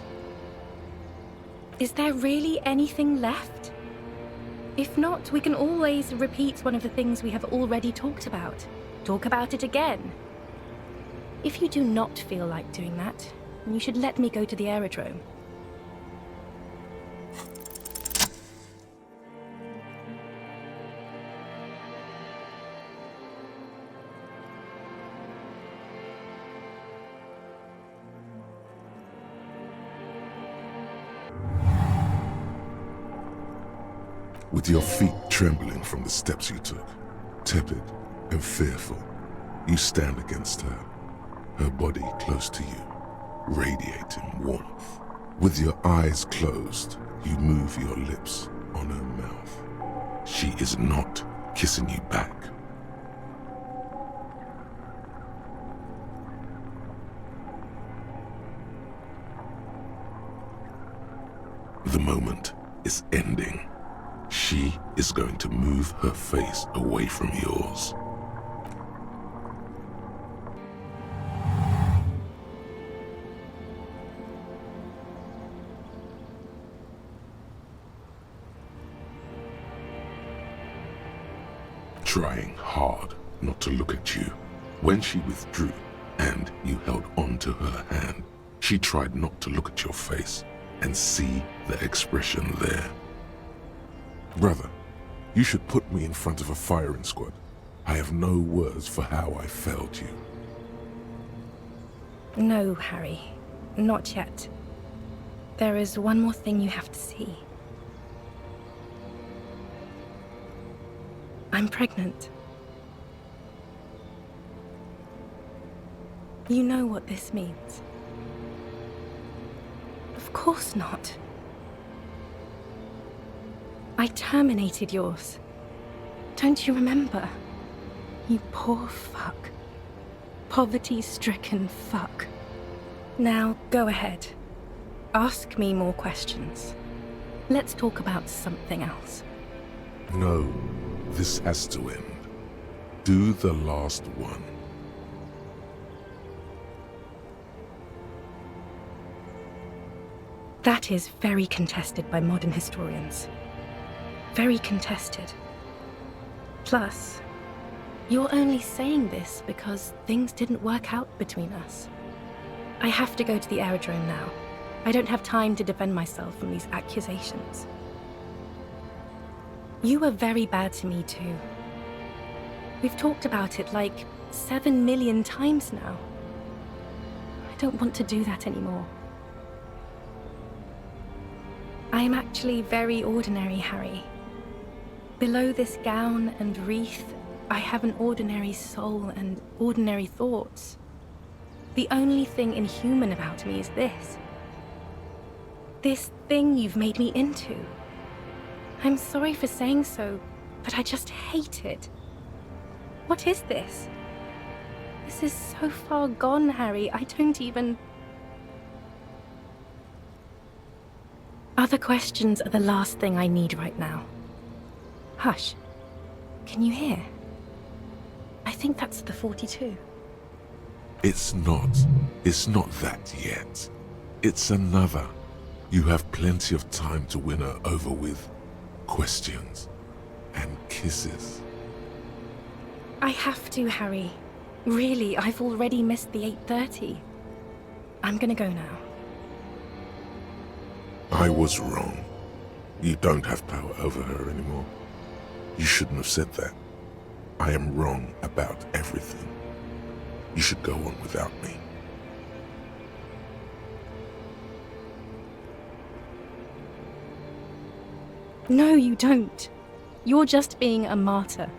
Is there really anything left? If not, we can always repeat one of the things we have already talked about. Talk about it again. If you do not feel like doing that, then you should let me go to the aerodrome. With your feet trembling from the steps you took, tepid and fearful, you stand against her body close to you, radiating warmth. With your eyes closed, you move your lips on her mouth. She is not kissing you back. The moment is ending. She is going to move her face away from yours. Trying hard not to look at you. When she withdrew and you held on to her hand, she tried not to look at your face and see the expression there. Brother, you should put me in front of a firing squad. I have no words for how I failed you. No, Harry. Not yet. There is one more thing you have to see. I'm pregnant. You know what this means. Of course not. I terminated yours. Don't you remember? You poor fuck. Poverty-stricken fuck. Now, go ahead. Ask me more questions. Let's talk about something else. No, this has to end. Do the last one. That is very contested by modern historians. Very contested. Plus, you're only saying this because things didn't work out between us. I have to go to the aerodrome now. I don't have time to defend myself from these accusations. You were very bad to me too. We've talked about it like 7 million times now. I don't want to do that anymore. I am actually very ordinary, Harry. Below this gown and wreath, I have an ordinary soul and ordinary thoughts. The only thing inhuman about me is this. This thing you've made me into. I'm sorry for saying so, but I just hate it. What is this? This is so far gone, Harry. I don't even... Other questions are the last thing I need right now. Hush. Can you hear? I think that's the 42. It's not that yet. It's another. You have plenty of time to win her over with questions and kisses. I have to, Harry. Really, I've already missed the 8:30. I'm gonna go now. I was wrong. You don't have power over her anymore. You shouldn't have said that. I am wrong about everything. You should go on without me. No, you don't. You're just being a martyr.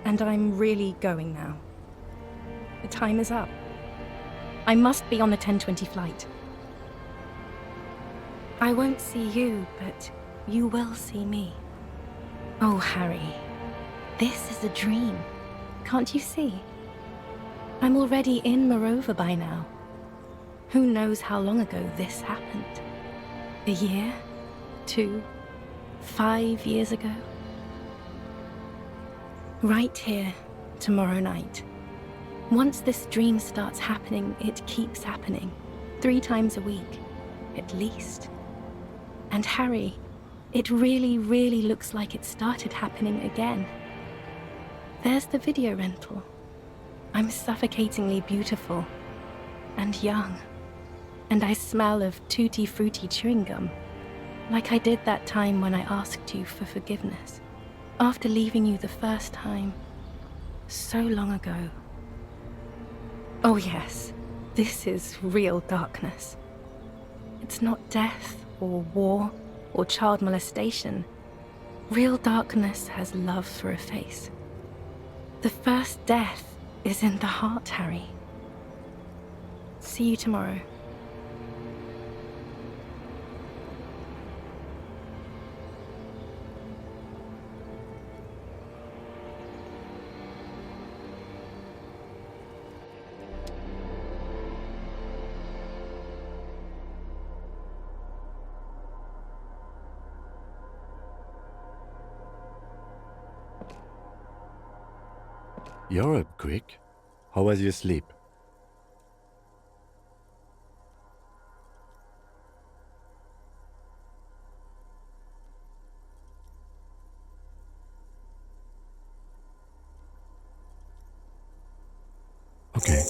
And I'm really going now. The time is up. I must be on the 10:20 flight. I won't see you, but you will see me. Oh, Harry. This is a dream. Can't you see? I'm already in Morova by now. Who knows how long ago this happened? A year? 2? 5 years ago? Right here, tomorrow night. Once this dream starts happening, it keeps happening. 3 times a week, at least. And Harry, it really, really looks like it started happening again. There's the video rental. I'm suffocatingly beautiful. And young. And I smell of tutti frutti chewing gum. Like I did that time when I asked you for forgiveness. After leaving you the first time. So long ago. Oh yes, this is real darkness. It's not death or war or child molestation. Real darkness has love for a face. The first death is in the heart, Harry. See you tomorrow. You're up quick. How was your sleep? Okay.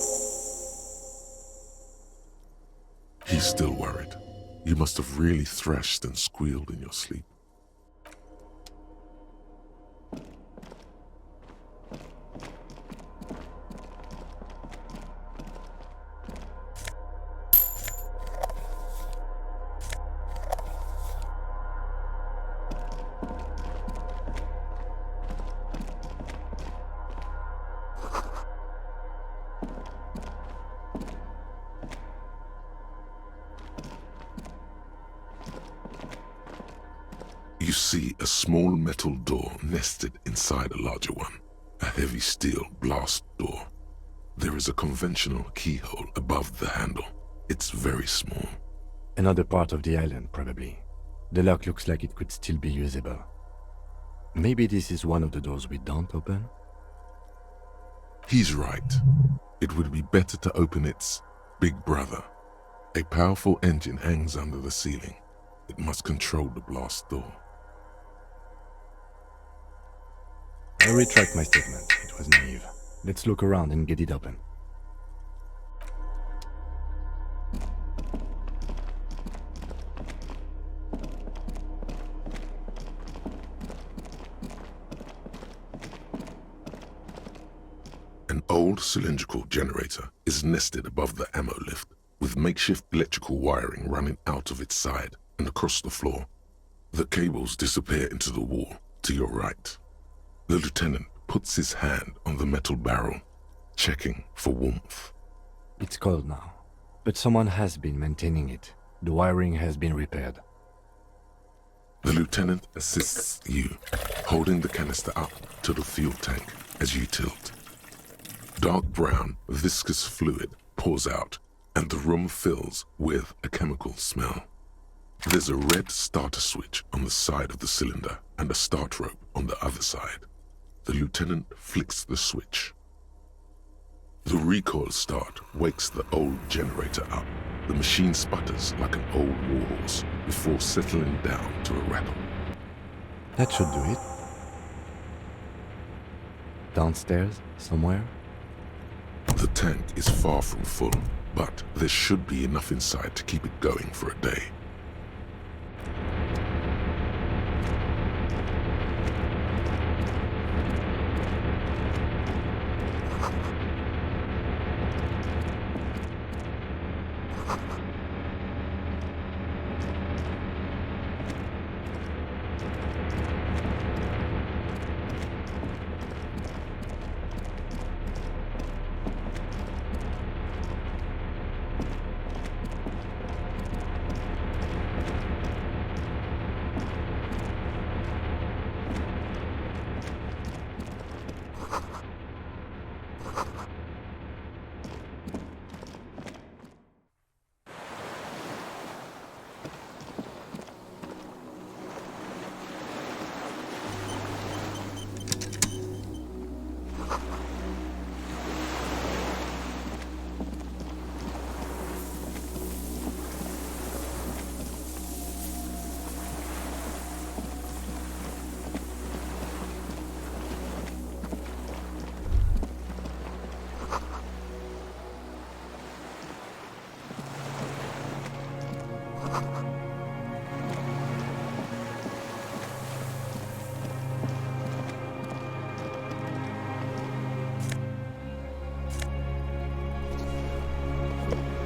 He's still worried. You must have really thrashed and squealed in your sleep. You see a small metal door nested inside a larger one, a heavy steel blast door. There is a conventional keyhole above the handle. It's very small. Another part of the island, probably. The lock looks like it could still be usable. Maybe this is one of the doors we don't open? He's right. It would be better to open its big brother. A powerful engine hangs under the ceiling. It must control the blast door. I retract my statement. It was naive. Let's look around and get it open. An old cylindrical generator is nested above the ammo lift, with makeshift electrical wiring running out of its side and across the floor. The cables disappear into the wall to your right. The lieutenant puts his hand on the metal barrel, checking for warmth. It's cold now, but someone has been maintaining it. The wiring has been repaired. The lieutenant assists you, holding the canister up to the fuel tank as you tilt. Dark brown, viscous fluid pours out, and the room fills with a chemical smell. There's a red starter switch on the side of the cylinder and a start rope on the other side. The lieutenant flicks the switch. The recoil start wakes the old generator up. The machine sputters like an old warhorse before settling down to a rattle. That should do it. Downstairs, somewhere? The tank is far from full, but there should be enough inside to keep it going for a day.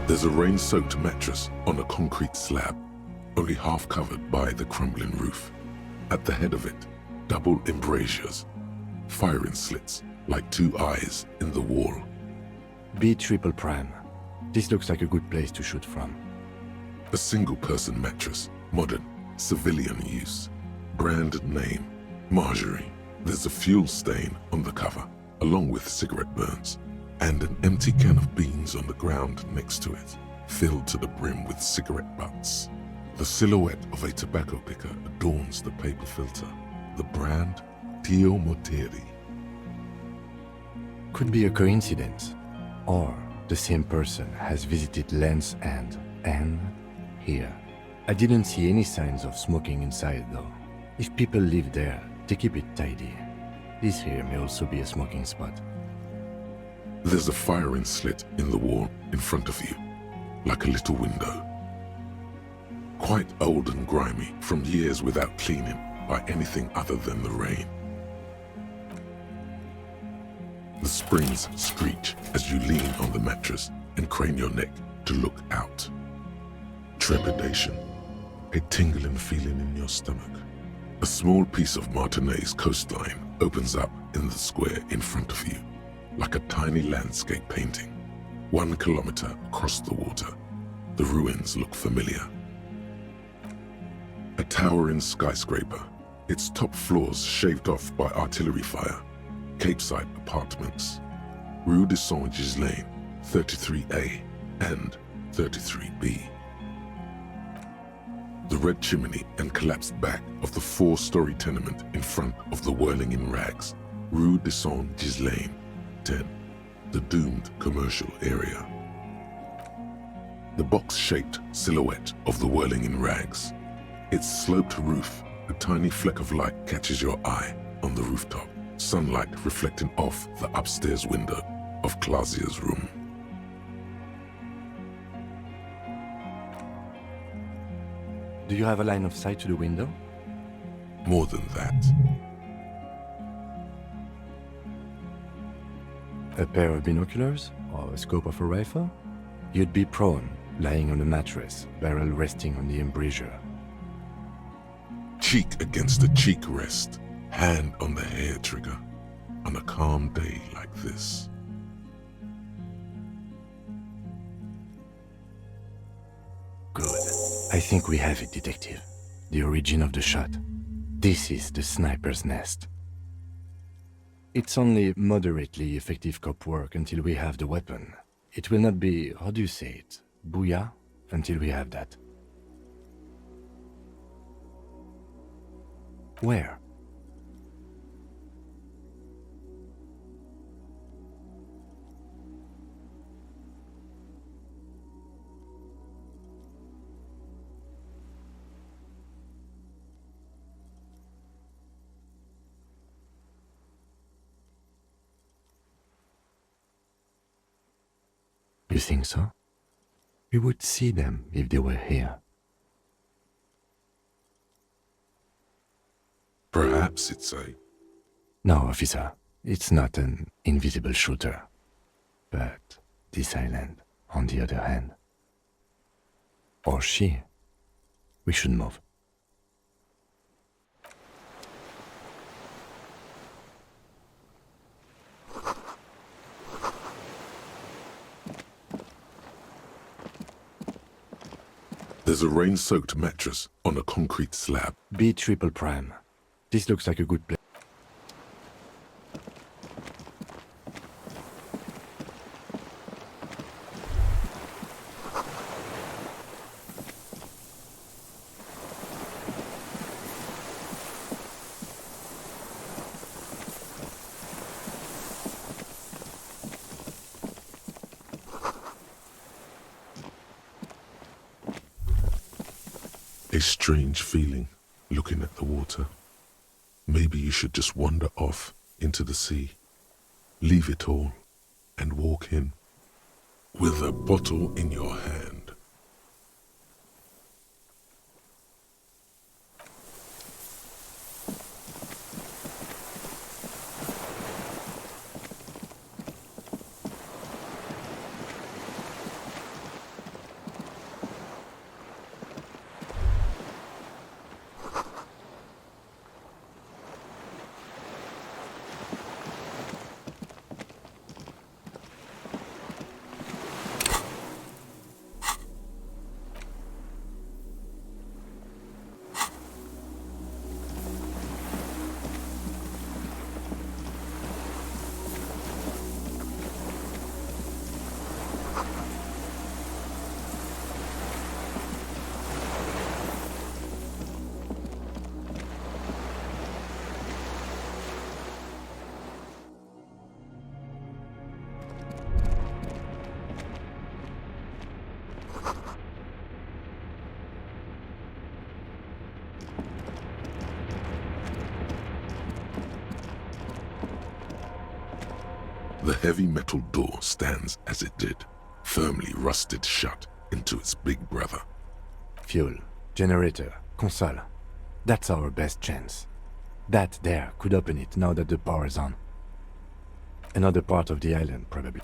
There's a rain-soaked mattress on a concrete slab, only half covered by the crumbling roof. At the head of it, double embrasures, firing slits like two eyes in the wall. B triple prime. This looks like a good place to shoot from. A single-person mattress, modern, civilian use. Brand name, Marjorie. There's a fuel stain on the cover, along with cigarette burns, and an empty can of beans on the ground next to it, filled to the brim with cigarette butts. The silhouette of a tobacco picker adorns the paper filter. The brand, Tio Moteri. Could be a coincidence, or the same person has visited Land's End and here. I didn't see any signs of smoking inside though. If people live there, they keep it tidy. This here may also be a smoking spot. There's a firing slit in the wall in front of you, like a little window. Quite old and grimy from years without cleaning by anything other than the rain. The springs screech as you lean on the mattress and crane your neck to look out. Trepidation, a tingling feeling in your stomach. A small piece of Martinez coastline opens up in the square in front of you, like a tiny landscape painting. 1 kilometer across the water, the ruins look familiar. A towering skyscraper, its top floors shaved off by artillery fire. Capeside apartments, Rue de Saint-Ghislain, 33A and 33B. The red chimney and collapsed back of the 4-story tenement in front of the Whirling in Rags, Rue de Saint-Ghislain, 10, the doomed commercial area. The box-shaped silhouette of the Whirling in Rags. Its sloped roof, a tiny fleck of light catches your eye on the rooftop. Sunlight reflecting off the upstairs window of Clausia's room. Do you have a line of sight to the window? More than that. A pair of binoculars? Or a scope of a rifle? You'd be prone, lying on a mattress, barrel resting on the embrasure. Cheek against the cheek rest. Hand on the hair trigger, on a calm day like this. Good. I think we have it, Detective. The origin of the shot. This is the sniper's nest. It's only moderately effective cop work until we have the weapon. It will not be, how do you say it, booyah, until we have that. Where? You think so? We would see them if they were here. Perhaps it's a... No, officer. It's not an invisible shooter. But this island, on the other hand. Or she. We should move. There's a rain-soaked mattress on a concrete slab. B triple prime. This looks like a good place. A strange feeling, looking at the water. Maybe you should just wander off into the sea, leave it all, and walk in, with a bottle in your hand. The heavy metal door stands as it did, firmly rusted shut into its big brother. Fuel, generator, console. That's our best chance. That there could open it now that the power is on. Another part of the island, probably.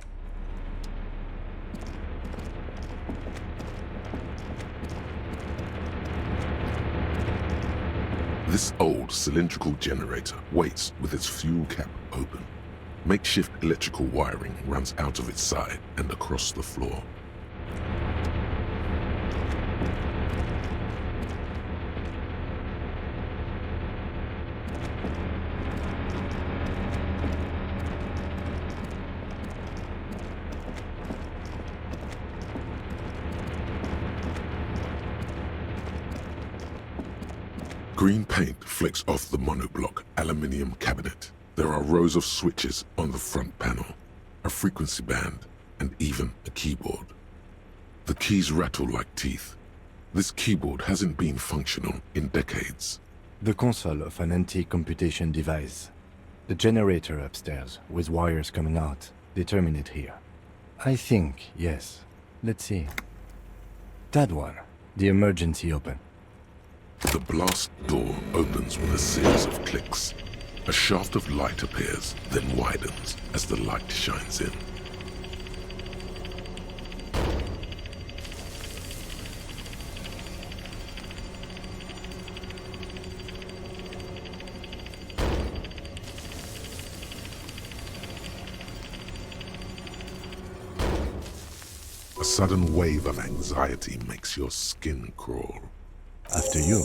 This old cylindrical generator waits with its fuel cap open. Makeshift electrical wiring runs out of its side and across the floor. Green paint flicks off the monoblock aluminium cabinet. There are rows of switches on the front panel, a frequency band, and even a keyboard. The keys rattle like teeth. This keyboard hasn't been functional in decades. The console of an antique computation device. The generator upstairs, with wires coming out, they terminate here. I think, yes. Let's see. That one. The emergency open. The blast door opens with a series of clicks. A shaft of light appears, then widens as the light shines in. A sudden wave of anxiety makes your skin crawl. After you.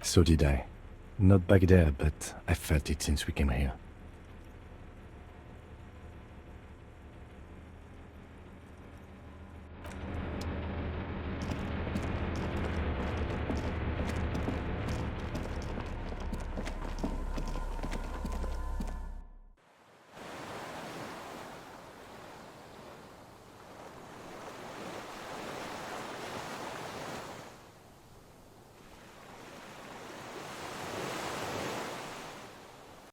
So did I. Not back there, but I felt it since we came here.